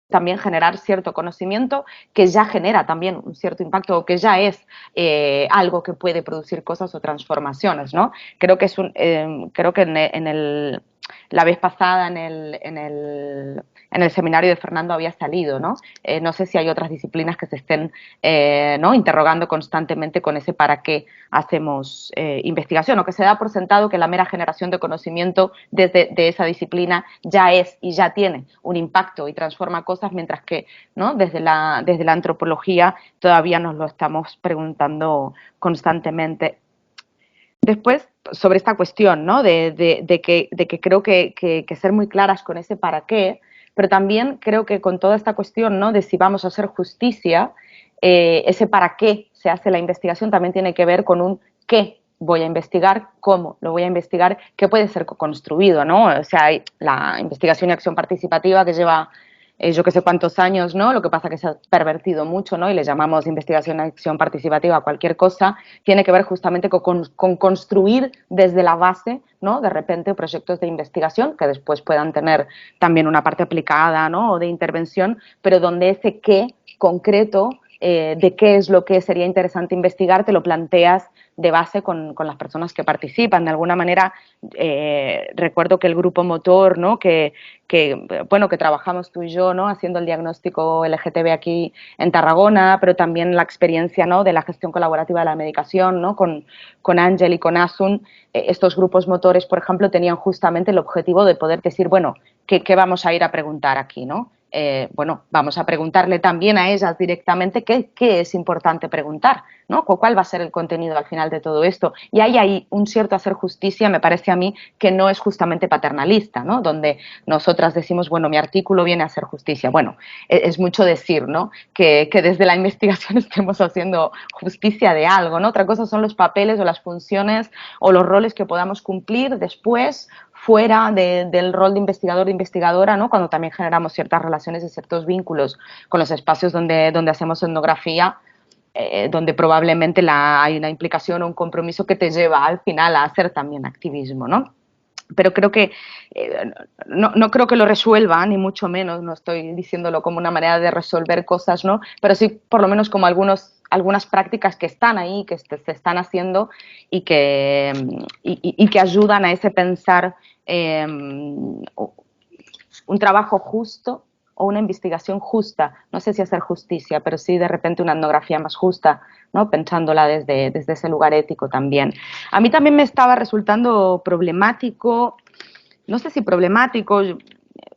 también generar cierto conocimiento que ya genera también un cierto impacto o que ya es algo que puede producir cosas o transformaciones, ¿no? Creo que creo que la vez pasada en el seminario de Fernando había salido, ¿no? No sé si hay otras disciplinas que se estén ¿no? interrogando constantemente con ese para qué hacemos investigación, o que se da por sentado que la mera generación de conocimiento de esa disciplina ya es y ya tiene un impacto y transforma cosas, mientras que, ¿no? desde la antropología todavía nos lo estamos preguntando constantemente. Después, sobre esta cuestión, ¿no? de que creo que ser muy claras con ese para qué, pero también creo que con toda esta cuestión, ¿no? de si vamos a hacer justicia, ese para qué se hace la investigación también tiene que ver con un qué voy a investigar, cómo lo voy a investigar, qué puede ser construido, ¿no? O sea, hay la investigación y acción participativa que lleva yo que sé cuántos años, ¿no? Lo que pasa que se ha pervertido mucho, ¿no? Y le llamamos investigación y acción participativa a cualquier cosa, tiene que ver justamente con construir desde la base, ¿no? De repente proyectos de investigación que después puedan tener también una parte aplicada, ¿no? O de intervención, pero donde ese qué concreto de qué es lo que sería interesante investigar, te lo planteas de base con las personas que participan. De alguna manera, recuerdo que el grupo motor, ¿no? que trabajamos tú y yo, ¿no? haciendo el diagnóstico LGTB aquí en Tarragona, pero también la experiencia, ¿no? de la gestión colaborativa de la medicación, ¿no? con Ángel y con Asun, estos grupos motores, por ejemplo, tenían justamente el objetivo de poder decir, bueno, ¿qué vamos a ir a preguntar aquí, ¿no? Vamos a preguntarle también a ellas directamente qué es importante preguntar, ¿no? ¿Cuál va a ser el contenido al final de todo esto? Y ahí hay un cierto hacer justicia, me parece a mí, que no es justamente paternalista, ¿no? Donde nosotras decimos, bueno, mi artículo viene a hacer justicia. Bueno, es mucho decir, ¿no? Que desde la investigación estemos haciendo justicia de algo, ¿no? Otra cosa son los papeles o las funciones o los roles que podamos cumplir después fuera del rol de investigador o investigadora, ¿no? Cuando también generamos ciertas relaciones y ciertos vínculos con los espacios donde hacemos etnografía, donde probablemente hay una implicación o un compromiso que te lleva al final a hacer también activismo, ¿no? Pero creo que no creo que lo resuelva, ni mucho menos, no estoy diciéndolo como una manera de resolver cosas, ¿no? Pero sí por lo menos como algunas prácticas que están ahí, que se están haciendo y que ayudan a ese pensar un trabajo justo o una investigación justa, no sé si hacer justicia, pero sí de repente una etnografía más justa, ¿no? Pensándola desde ese lugar ético también. A mí también me estaba resultando problemático, no sé si problemático,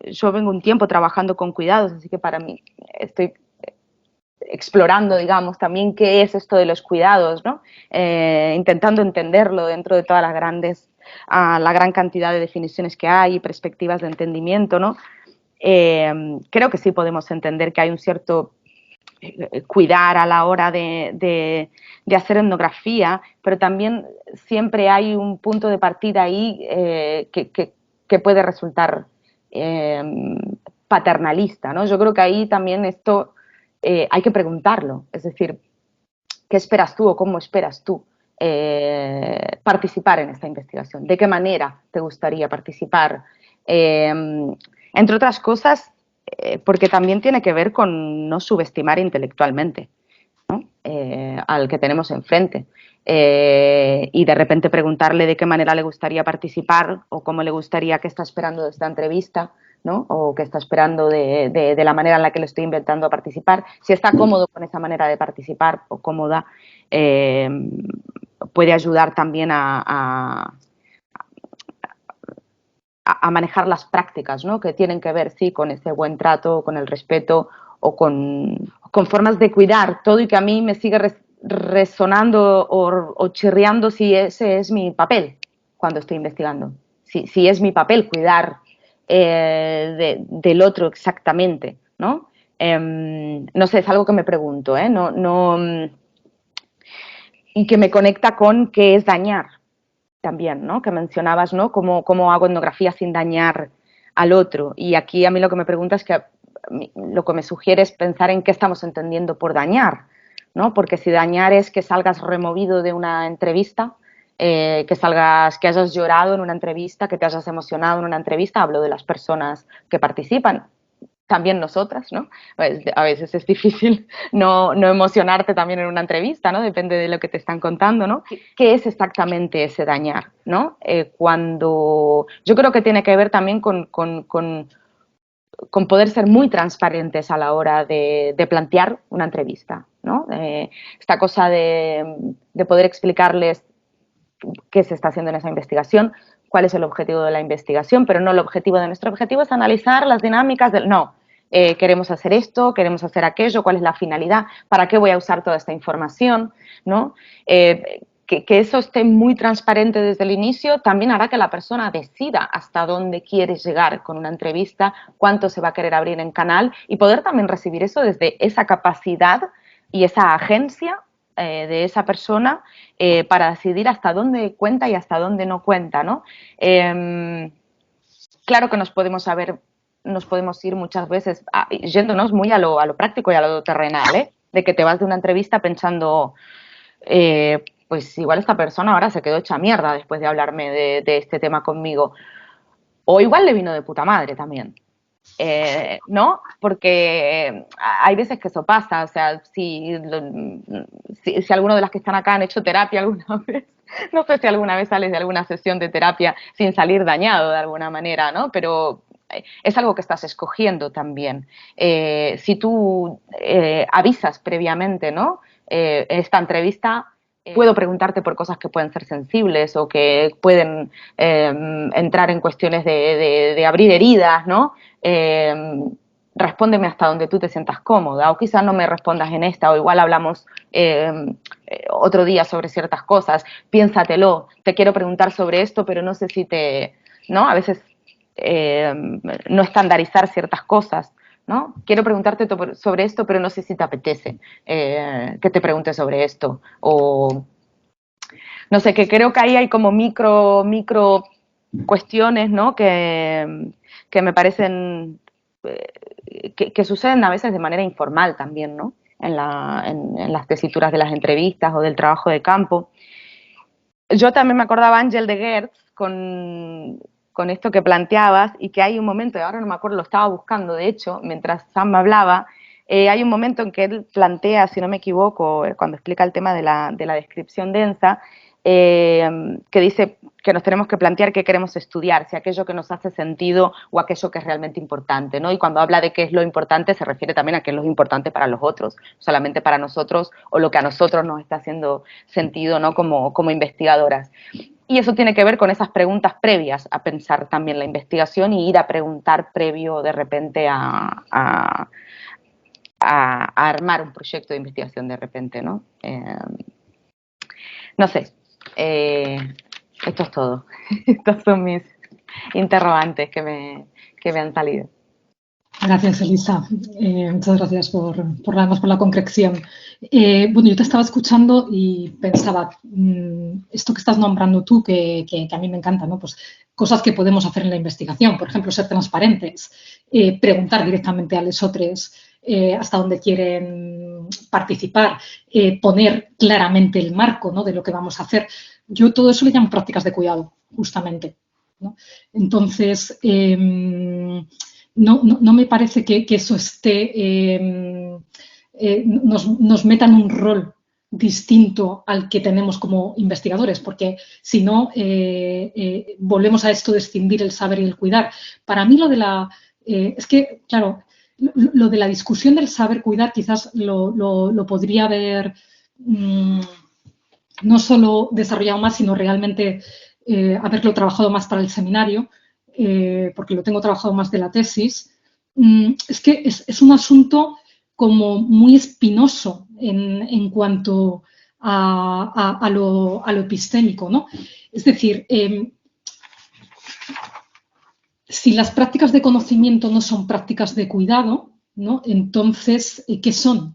yo vengo un tiempo trabajando con cuidados, así que para mí estoy explorando, digamos, también qué es esto de los cuidados, ¿no? Intentando entenderlo dentro de todas la gran cantidad de definiciones que hay y perspectivas de entendimiento, ¿no? Creo que sí podemos entender que hay un cierto cuidar a la hora de hacer etnografía, pero también siempre hay un punto de partida ahí que puede resultar paternalista, ¿no? Yo creo que ahí también esto hay que preguntarlo, es decir, ¿qué esperas tú o cómo esperas tú participar en esta investigación? ¿De qué manera te gustaría participar? Entre otras cosas, porque también tiene que ver con no subestimar intelectualmente, ¿no? Al que tenemos enfrente. Y de repente preguntarle de qué manera le gustaría participar o cómo le gustaría, qué está esperando de esta entrevista, ¿no? O qué está esperando de la manera en la que le estoy inventando a participar. Si está cómodo con esa manera de participar o cómoda, puede ayudar también a manejar las prácticas, ¿no? Que tienen que ver, sí, con ese buen trato, con el respeto o con formas de cuidar todo, y que a mí me sigue resonando o chirriando si ese es mi papel cuando estoy investigando. Si es mi papel cuidar del otro exactamente, ¿no? No sé, es algo que me pregunto, ¿eh? Y que me conecta con qué es dañar también, ¿no? Que mencionabas, ¿no? Cómo hago etnografía sin dañar al otro. Y aquí a mí lo que me pregunta es que lo que me sugiere es pensar en qué estamos entendiendo por dañar, ¿no? Porque si dañar es que salgas removido de una entrevista, que hayas llorado en una entrevista, que te hayas emocionado en una entrevista, hablo de las personas que participan, también nosotras, ¿no? A veces es difícil no emocionarte también en una entrevista, ¿no? Depende de lo que te están contando, ¿no? ¿Qué es exactamente ese dañar, ¿no? Cuando yo creo que tiene que ver también con poder ser muy transparentes a la hora de plantear una entrevista, ¿no? Esta cosa de poder explicarles qué se está haciendo en esa investigación, cuál es el objetivo de la investigación, pero no el objetivo de nuestro objetivo es analizar las dinámicas del... No, queremos hacer esto, queremos hacer aquello, cuál es la finalidad, para qué voy a usar toda esta información, ¿no? Que eso esté muy transparente desde el inicio también hará que la persona decida hasta dónde quiere llegar con una entrevista, cuánto se va a querer abrir en canal y poder también recibir eso desde esa capacidad y esa agencia de esa persona para decidir hasta dónde cuenta y hasta dónde no cuenta, ¿no? Claro que nos podemos ir muchas veces yéndonos muy a lo práctico y a lo terrenal, ¿eh? De que te vas de una entrevista pensando, pues igual esta persona ahora se quedó hecha mierda después de hablarme de este tema conmigo. O igual le vino de puta madre también. ¿No? Porque hay veces que eso pasa, o sea, si alguno de las que están acá han hecho terapia alguna vez, no sé si alguna vez sales de alguna sesión de terapia sin salir dañado de alguna manera, ¿no? Pero es algo que estás escogiendo también. Si tú avisas previamente, ¿no? Esta entrevista puedo preguntarte por cosas que pueden ser sensibles o que pueden entrar en cuestiones de abrir heridas, ¿no? Respóndeme hasta donde tú te sientas cómoda o quizás no me respondas en esta o igual hablamos otro día sobre ciertas cosas, piénsatelo, te quiero preguntar sobre esto pero no sé si ¿no? A veces no estandarizar ciertas cosas, ¿no? Quiero preguntarte sobre esto pero no sé si te apetece que te pregunte sobre esto o no sé, que creo que ahí hay como micro cuestiones, ¿no? Que me parecen que suceden a veces de manera informal también, ¿no? En las tesituras de las entrevistas o del trabajo de campo. Yo también me acordaba, Ángel, de Gertz con esto que planteabas y que hay un momento, y ahora no me acuerdo, lo estaba buscando, de hecho, mientras Sam me hablaba, hay un momento en que él plantea, si no me equivoco, cuando explica el tema de la descripción densa, que dice que nos tenemos que plantear qué queremos estudiar, si aquello que nos hace sentido o aquello que es realmente importante, ¿no? Y cuando habla de qué es lo importante, se refiere también a qué es lo importante para los otros, solamente para nosotros o lo que a nosotros nos está haciendo sentido, ¿no? Como investigadoras. Y eso tiene que ver con esas preguntas previas a pensar también la investigación y ir a preguntar previo de repente a armar un proyecto de investigación de repente, ¿no? No sé, esto es todo. Estos son mis interrogantes que me han salido. Gracias, Elisa. Muchas gracias por la concreción. Bueno, yo te estaba escuchando y pensaba, esto que estás nombrando tú, que a mí me encanta, ¿no? Pues cosas que podemos hacer en la investigación, por ejemplo, ser transparentes, preguntar directamente a los otros hasta dónde quieren participar, poner claramente el marco, ¿no? De lo que vamos a hacer. Yo todo eso le llamo prácticas de cuidado, justamente, ¿no? Entonces, no me parece que eso nos meta en un rol distinto al que tenemos como investigadores, porque si no, volvemos a esto de escindir el saber y el cuidar. Para mí es que, claro, lo de la discusión del saber cuidar quizás lo podría haber no solo desarrollado más, sino realmente haberlo trabajado más para el seminario, porque lo tengo trabajado más de la tesis. Es que es un asunto como muy espinoso en cuanto a lo epistémico, ¿no? Es decir, si las prácticas de conocimiento no son prácticas de cuidado, ¿no? Entonces, ¿qué son?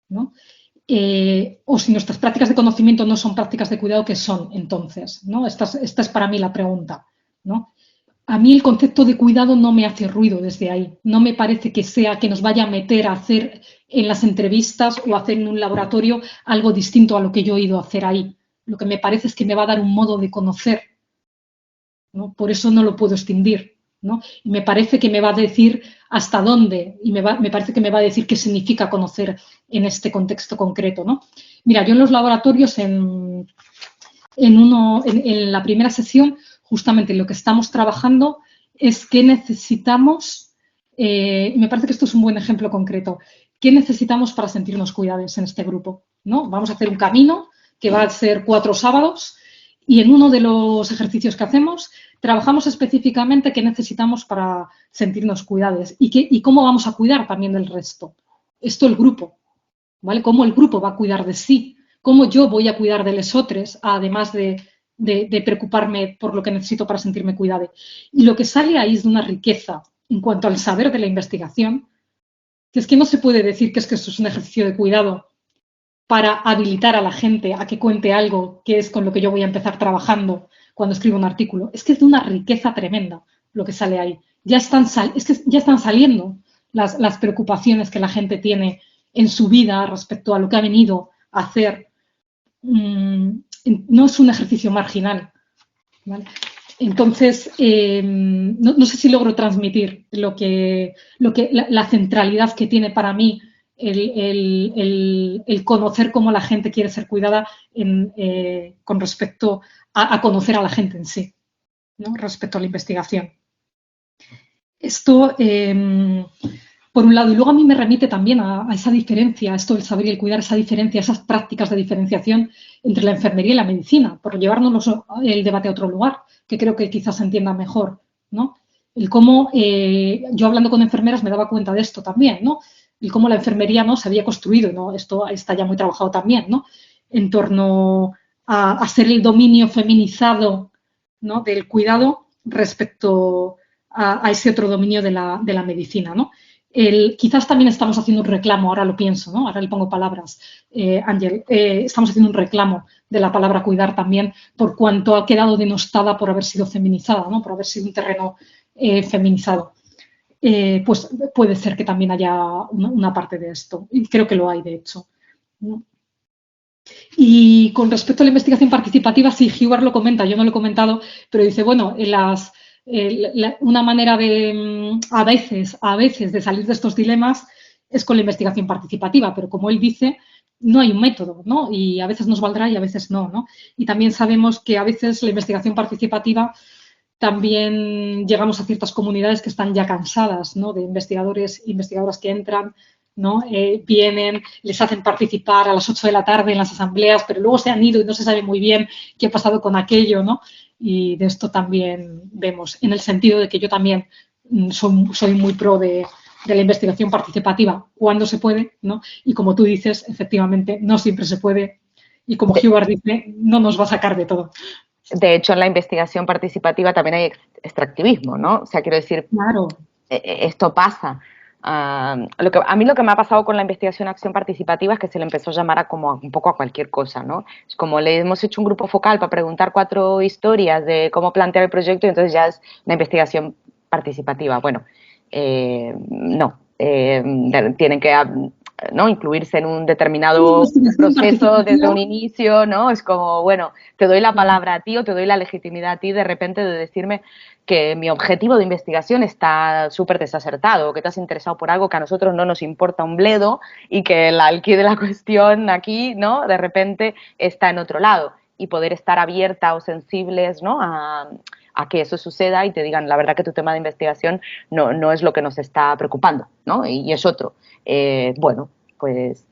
¿No? o si nuestras prácticas de conocimiento no son prácticas de cuidado, ¿qué son entonces? ¿No? Esta es para mí la pregunta, ¿no? A mí el concepto de cuidado no me hace ruido desde ahí. No me parece que sea que nos vaya a meter a hacer en las entrevistas o hacer en un laboratorio algo distinto a lo que yo he ido a hacer ahí. Lo que me parece es que me va a dar un modo de conocer, ¿no? Por eso no lo puedo extinguir, ¿no? Y me parece que me va a decir hasta dónde y me parece que me va a decir qué significa conocer en este contexto concreto, ¿no? Mira, yo en los laboratorios, en la primera sesión, justamente lo que estamos trabajando es qué necesitamos, me parece que esto es un buen ejemplo concreto, qué necesitamos para sentirnos cuidados en este grupo, ¿no? Vamos a hacer un camino que va a ser 4 sábados y en uno de los ejercicios que hacemos trabajamos específicamente qué necesitamos para sentirnos cuidados y cómo vamos a cuidar también del resto. Esto el grupo, ¿vale? Cómo el grupo va a cuidar de sí, cómo yo voy a cuidar de los otros, además de preocuparme por lo que necesito para sentirme cuidada. Y lo que sale ahí es de una riqueza en cuanto al saber de la investigación, que es que no se puede decir que esto es un ejercicio de cuidado para habilitar a la gente a que cuente algo que es con lo que yo voy a empezar trabajando cuando escribo un artículo. Es que es de una riqueza tremenda lo que sale ahí. Ya están saliendo las preocupaciones que la gente tiene en su vida respecto a lo que ha venido a hacer. No es un ejercicio marginal, ¿vale? Entonces, no sé si logro transmitir la centralidad que tiene para mí el conocer cómo la gente quiere ser cuidada con respecto a conocer a la gente en sí, ¿no? Respecto a la investigación. Esto, por un lado, y luego a mí me remite también a esa diferencia, esto del saber y el cuidar, esa diferencia, esas prácticas de diferenciación entre la enfermería y la medicina, por llevarnos el debate a otro lugar, que creo que quizás se entienda mejor, ¿no? El cómo, yo hablando con enfermeras me daba cuenta de esto también, ¿no? El cómo la enfermería, ¿no?, se había construido, ¿no? Esto está ya muy trabajado también, ¿no? En torno a ser el dominio feminizado, ¿no?, del cuidado respecto a ese otro dominio de la medicina, ¿no? Quizás también estamos haciendo un reclamo, ahora lo pienso, ¿no? Ahora le pongo palabras, Ángel, estamos haciendo un reclamo de la palabra cuidar también por cuanto ha quedado denostada por haber sido feminizada, ¿no? Por haber sido un terreno feminizado. Pues puede ser que también haya una parte de esto, y creo que lo hay, de hecho, ¿no? Y con respecto a la investigación participativa, sí, Hubert lo comenta, yo no lo he comentado, pero dice, bueno, una manera de, a veces, de salir de estos dilemas es con la investigación participativa, pero como él dice, no hay un método, ¿no? Y a veces nos valdrá y a veces no, ¿no? Y también sabemos que a veces la investigación participativa también llegamos a ciertas comunidades que están ya cansadas, ¿no?, de investigadores e investigadoras que entran, ¿no? Vienen, les hacen participar a las 8 de la tarde en las asambleas, pero luego se han ido y no se sabe muy bien qué ha pasado con aquello, ¿no? Y de esto también vemos, en el sentido de que yo también soy muy pro de la investigación participativa cuando se puede, ¿no? Y como tú dices, efectivamente, no siempre se puede. Y como Hubert dice, no nos va a sacar de todo. De hecho, en la investigación participativa también hay extractivismo, ¿no? O sea, quiero decir, claro, esto pasa. A mí lo que me ha pasado con la investigación acción participativa es que se le empezó a llamar un poco a cualquier cosa, ¿no? Es como le hemos hecho un grupo focal para preguntar 4 historias de cómo plantear el proyecto y entonces ya es una investigación participativa. Bueno, no, tienen que, ¿no?, incluirse en un determinado proceso desde un inicio, ¿no? Es como, bueno, te doy la palabra a ti o te doy la legitimidad a ti de repente de decirme que mi objetivo de investigación está súper desacertado, que te has interesado por algo que a nosotros no nos importa un bledo y que el alquí de la cuestión aquí, ¿no?, de repente está en otro lado, y poder estar abierta o sensibles, ¿no?, a que eso suceda y te digan, la verdad que tu tema de investigación no es lo que nos está preocupando, ¿no?, y es otro. Bueno, pues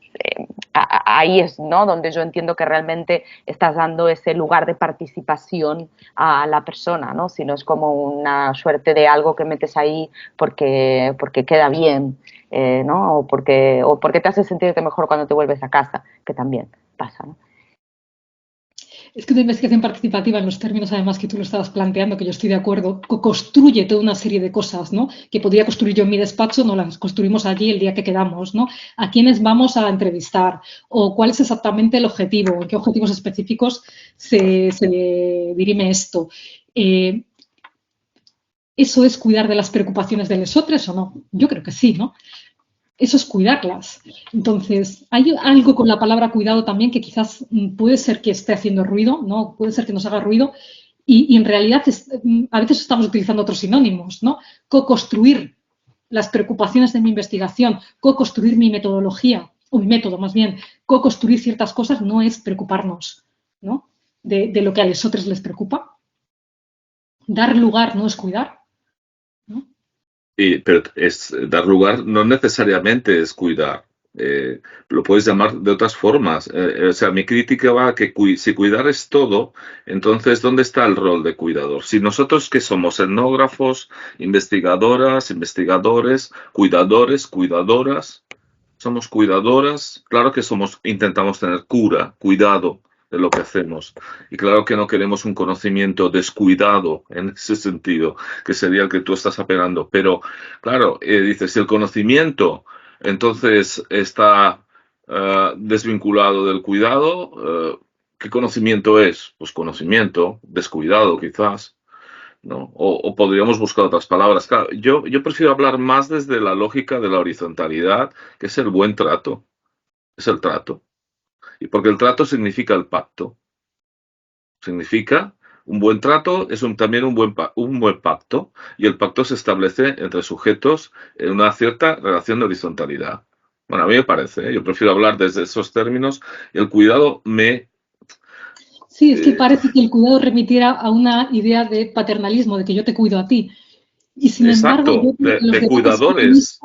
ahí es, ¿no?, donde yo entiendo que realmente estás dando ese lugar de participación a la persona, ¿no? Si no es como una suerte de algo que metes ahí porque queda bien, ¿no? O porque te hace sentirte mejor cuando te vuelves a casa, que también pasa, ¿no? Es que una investigación participativa, en los términos además que tú lo estabas planteando, que yo estoy de acuerdo, construye toda una serie de cosas, ¿no? Que podría construir yo en mi despacho, no las construimos allí el día que quedamos, ¿no? A quiénes vamos a entrevistar o cuál es exactamente el objetivo, en qué objetivos específicos se dirime esto. ¿Eso es cuidar de las preocupaciones de los otros o no? Yo creo que sí, ¿no? Eso es cuidarlas. Entonces, hay algo con la palabra cuidado también que quizás puede ser que esté haciendo ruido, ¿no? Puede ser que nos haga ruido y en realidad a veces estamos utilizando otros sinónimos, ¿no? Co-construir las preocupaciones de mi investigación, co-construir mi metodología, o mi método más bien, co-construir ciertas cosas no es preocuparnos, ¿no? De lo que a los otros les preocupa. Dar lugar no es cuidar, ¿no? Pero dar lugar no necesariamente es cuidar. Lo puedes llamar de otras formas. O sea, mi crítica va a que si cuidar es todo, entonces, ¿dónde está el rol de cuidador? Si nosotros que somos etnógrafos, investigadoras, investigadores, cuidadores, cuidadoras, somos cuidadoras, claro que intentamos tener cura, cuidado de lo que hacemos. Y claro que no queremos un conocimiento descuidado en ese sentido, que sería el que tú estás apelando. Pero, claro, dices, si el conocimiento entonces está desvinculado del cuidado, ¿qué conocimiento es? Pues conocimiento, descuidado quizás, ¿no? O podríamos buscar otras palabras. Claro, yo prefiero hablar más desde la lógica de la horizontalidad, que es el buen trato, es el trato. Y porque el trato significa el pacto. Significa un buen trato es también un buen pacto, y el pacto se establece entre sujetos en una cierta relación de horizontalidad. Bueno, a mí me parece, yo prefiero hablar desde esos términos. El cuidado Sí, es que parece que el cuidado remitiera a una idea de paternalismo, de que yo te cuido a ti. Y sin embargo, exacto, yo creo que de cuidadores.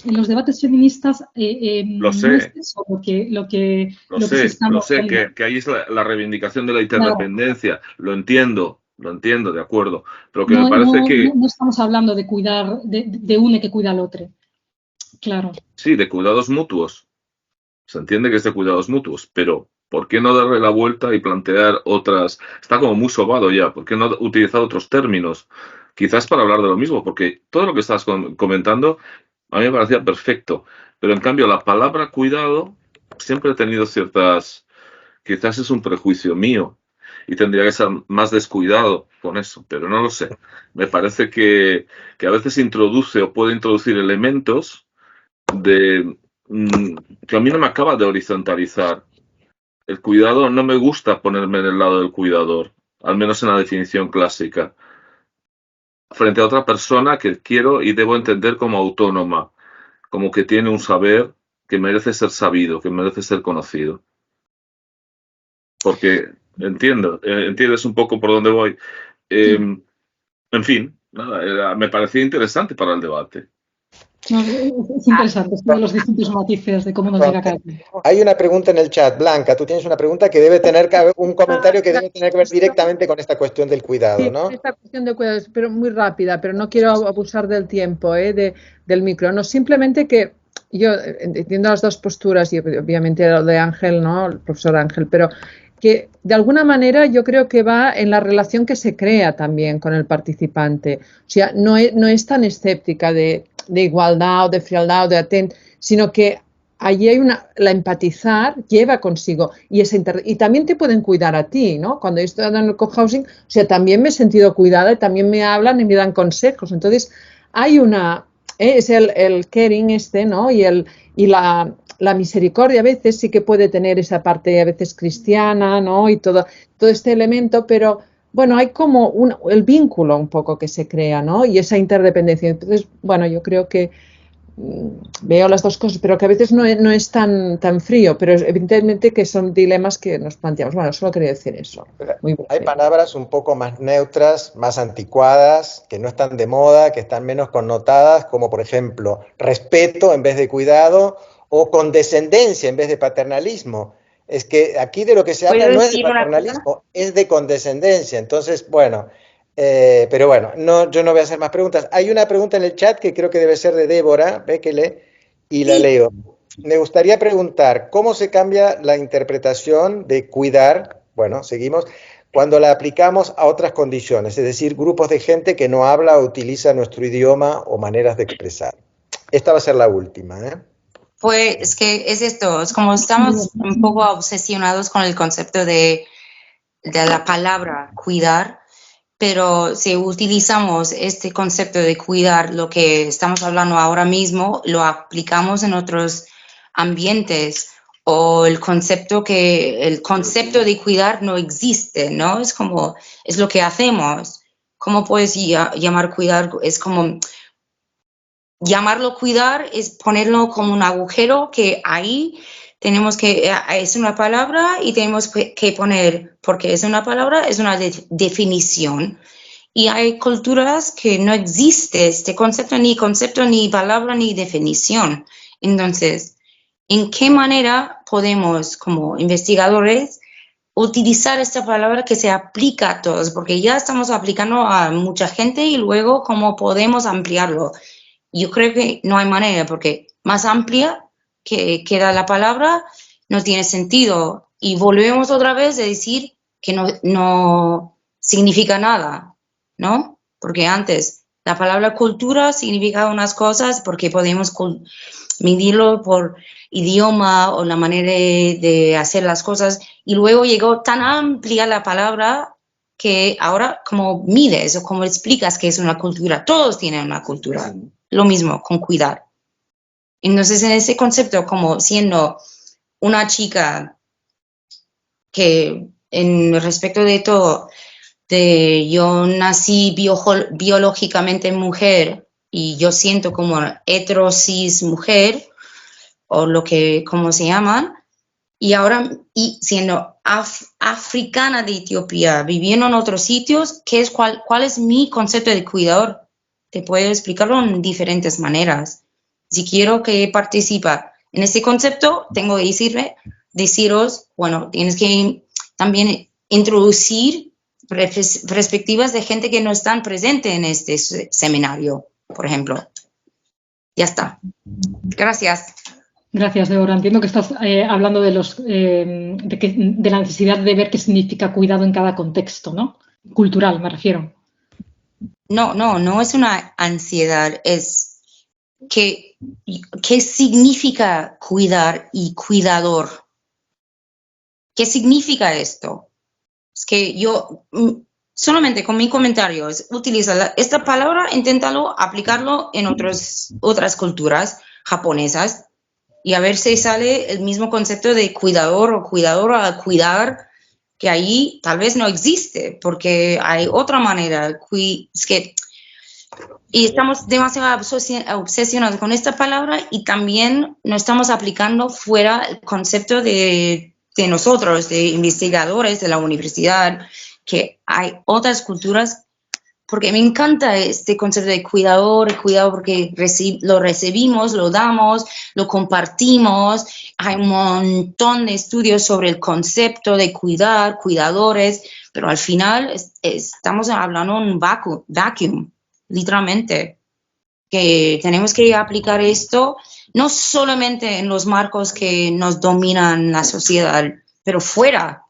en los debates feministas Lo no es sé. eso lo que se está Lo sé, haciendo. que ahí es la reivindicación de la Claro, interdependencia. Lo entiendo, de acuerdo. Pero que me no, parece que, no estamos hablando de cuidar, de uno que cuida al otro. Claro. sí, de cuidados mutuos. Se entiende que es de cuidados mutuos, pero ¿por qué no darle la vuelta y plantear otras? Está como muy sobado ya. ¿Por qué no utilizar otros términos? Quizás para hablar de lo mismo, porque todo lo que estás comentando a mí me parecía perfecto. Pero en cambio, la palabra cuidado siempre he tenido ciertas. Quizás es un prejuicio mío y tendría que ser más descuidado con eso, pero no lo sé. Me parece que a veces introduce o puede introducir elementos de que a mí no me acaba de horizontalizar. El cuidado no me gusta ponerme en el lado del cuidador, al menos en la definición clásica, frente a otra persona que quiero y debo entender como autónoma, como que tiene un saber que merece ser sabido, que merece ser conocido. Porque entiendes un poco por dónde voy. En fin, nada, me parecía interesante para el debate. No, es interesante esto de los distintos matices de cómo nos llega cada uno. Hay una pregunta en el chat. Blanca, tú tienes una pregunta que un comentario que debe tener que ver directamente con esta cuestión del cuidado, ¿no? Esta cuestión de cuidados, pero muy rápida, pero no quiero abusar del tiempo, del micro. No, simplemente que yo entiendo las dos posturas y obviamente lo de Ángel, ¿no? El profesor Ángel, pero que de alguna manera yo creo que va en la relación que se crea también con el participante. O sea, no es tan escéptica de igualdad o de frialdad o de atento, sino que allí hay la empatizar lleva consigo y también te pueden cuidar a ti, ¿no? Cuando yo estoy dando en el cohousing, o sea, también me he sentido cuidada y también me hablan y me dan consejos. Entonces, hay es el caring ¿no? Y la misericordia a veces sí que puede tener esa parte a veces cristiana, ¿no? Y todo este elemento, pero bueno, hay como el vínculo un poco que se crea, ¿no? Y esa interdependencia. Entonces, bueno, yo creo que veo las dos cosas, pero que a veces no es tan frío, pero evidentemente que son dilemas que nos planteamos. Bueno, solo quería decir eso. Hay palabras un poco más neutras, más anticuadas, que no están de moda, que están menos connotadas, como por ejemplo respeto en vez de cuidado o condescendencia en vez de paternalismo. Es que aquí de lo que se habla no es de paternalismo, es de condescendencia. Entonces, bueno, pero bueno, yo no voy a hacer más preguntas. Hay una pregunta en el chat que creo que debe ser de Débora Bekele y la leo. Me gustaría preguntar, ¿cómo se cambia la interpretación de cuidar Bueno, seguimos. Cuando la aplicamos a otras condiciones, es decir, grupos de gente que no habla o utiliza nuestro idioma o maneras de expresar. Esta va a ser la última, ¿eh? Pues es que es esto, es como estamos un poco obsesionados con el concepto de la palabra cuidar, pero si utilizamos este concepto de cuidar, lo que estamos hablando ahora mismo, lo aplicamos en otros ambientes, o el concepto de cuidar no existe, ¿no? Es como, es lo que hacemos. ¿Cómo puedes llamar cuidar? Es como, llamarlo cuidar es ponerlo como un agujero que ahí tenemos que, es una palabra y tenemos que poner, porque es una palabra, es una definición. Y hay culturas que no existe este concepto, ni palabra, ni definición. Entonces, ¿en qué manera podemos, como investigadores, utilizar esta palabra que se aplica a todos? Porque ya estamos aplicando a mucha gente y luego, ¿cómo podemos ampliarlo? Yo creo que no hay manera, porque más amplia que queda la palabra no tiene sentido. Y volvemos otra vez a decir que no significa nada, ¿no? Porque antes la palabra cultura significaba unas cosas porque podemos medirlo por idioma o la manera de hacer las cosas, y luego llegó tan amplia la palabra que ahora como mides o como explicas que es una cultura, todos tienen una cultura. Lo mismo con cuidar. Entonces, en ese concepto, como siendo una chica que en respecto de todo, yo nací biológicamente mujer y yo siento como heterosis mujer, o lo que, como se llaman, y ahora, y siendo africana de Etiopía, viviendo en otros sitios, ¿cuál es mi concepto de cuidador? Te puedo explicarlo en diferentes maneras. Si quiero que participa en este concepto, tengo que deciros, bueno, tienes que también introducir perspectivas de gente que no están presente en este seminario, por ejemplo. Ya está. Gracias. Gracias, Débora. Entiendo que estás hablando de la necesidad de ver qué significa cuidado en cada contexto, ¿no? Cultural, me refiero. No es una ansiedad, es ¿qué significa cuidar y cuidador? ¿Qué significa esto? Es que yo solamente con mis comentarios utiliza esta palabra, inténtalo aplicarlo en otras culturas japonesas y a ver si sale el mismo concepto de cuidador o cuidadora a cuidar, que ahí tal vez no existe, porque hay otra manera. Y estamos demasiado obsesionados con esta palabra y también no estamos aplicando fuera el concepto de nosotros, de investigadores de la universidad, que hay otras culturas, porque me encanta este concepto de cuidado porque lo recibimos, lo damos, lo compartimos. Hay un montón de estudios sobre el concepto de cuidar, cuidadores, pero al final estamos hablando en un vacuum, literalmente, que tenemos que aplicar esto no solamente en los marcos que nos dominan la sociedad, pero fuera,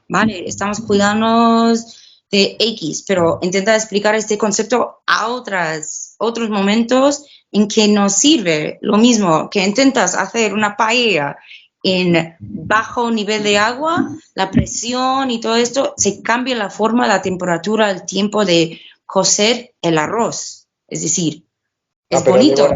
¿vale? Estamos cuidándonos de X, pero intenta explicar este concepto a otros momentos en que nos sirve. Lo mismo que intentas hacer una paella en bajo nivel de agua, la presión y todo esto, se cambia la forma, la temperatura, el tiempo de cocer el arroz. Es decir, es bonito.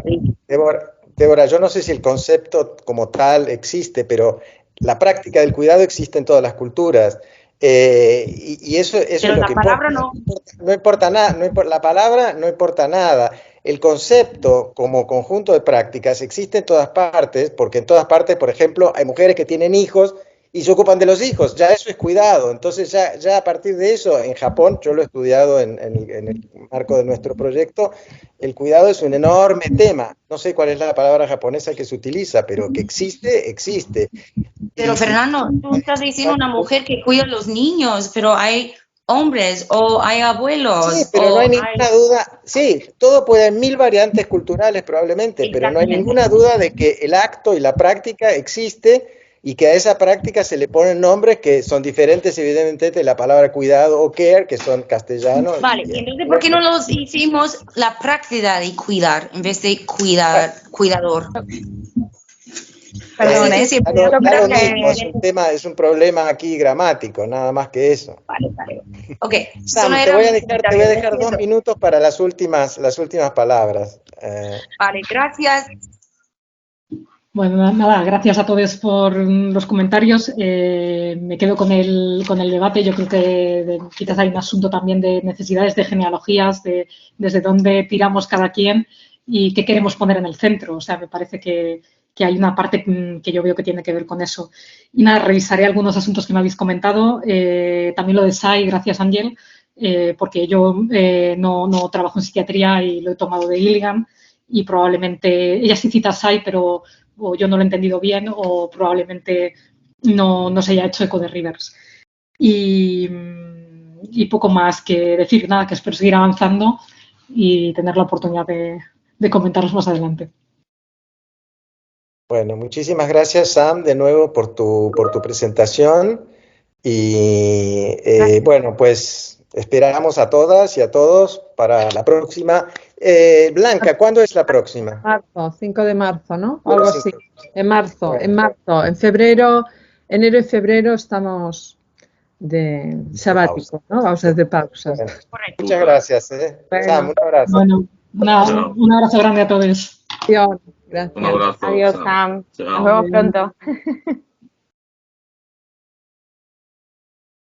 Débora, yo no sé si el concepto como tal existe, pero la práctica del cuidado existe en todas las culturas. Y eso es lo que palabra importa. No importa nada, la palabra no importa nada. El concepto como conjunto de prácticas existe en todas partes, porque en todas partes, por ejemplo, hay mujeres que tienen hijos y se ocupan de los hijos, ya eso es cuidado. Entonces ya a partir de eso, en Japón, yo lo he estudiado en el marco de nuestro proyecto, el cuidado es un enorme tema. No sé cuál es la palabra japonesa que se utiliza, pero que existe, existe. Pero Fernando, tú estás diciendo una mujer que cuida a los niños, pero hay hombres o hay abuelos. Sí, pero no hay ninguna duda. Sí, todo puede haber mil variantes culturales probablemente, pero no hay ninguna duda de que el acto y la práctica existe y que a esa práctica se le ponen nombres que son diferentes evidentemente de la palabra cuidado o care, que son castellanos. Vale, y entonces, ¿por qué no nos hicimos la práctica de cuidar en vez de cuidar, cuidador? Perdón, Claro, claro mismo, es un problema aquí gramático, nada más que eso. Vale. Ok, Sam, te voy a dejar 2 minutos para las últimas palabras. Vale, gracias. Bueno, nada, gracias a todos por los comentarios. Me quedo con el debate. Yo creo que quizás hay un asunto también de necesidades de genealogías, de desde dónde tiramos cada quien y qué queremos poner en el centro. O sea, me parece que hay una parte que yo veo que tiene que ver con eso. Y nada, revisaré algunos asuntos que me habéis comentado. También lo de SAI, gracias Ángel, porque yo no trabajo en psiquiatría y lo he tomado de Gilligan y probablemente, ella sí cita SAI, pero o yo no lo he entendido bien o probablemente no se haya hecho eco de Rivers. Y poco más que decir, nada, que espero seguir avanzando y tener la oportunidad de comentaros más adelante. Bueno, muchísimas gracias, Sam, de nuevo por tu presentación. Y bueno, pues esperamos a todas y a todos para la próxima. Blanca, ¿cuándo es la próxima? Marzo, 5 de marzo, ¿no? Algo así. En marzo, Bueno. en marzo. En febrero, enero y febrero estamos de sabático, ¿no? Vamos a hacer pausas. Bueno, muchas gracias. Bueno. Sam, un abrazo. Bueno, un abrazo grande a todos. Gracias. Un abrazo. Adiós, Sam. Chao. Nos vemos pronto.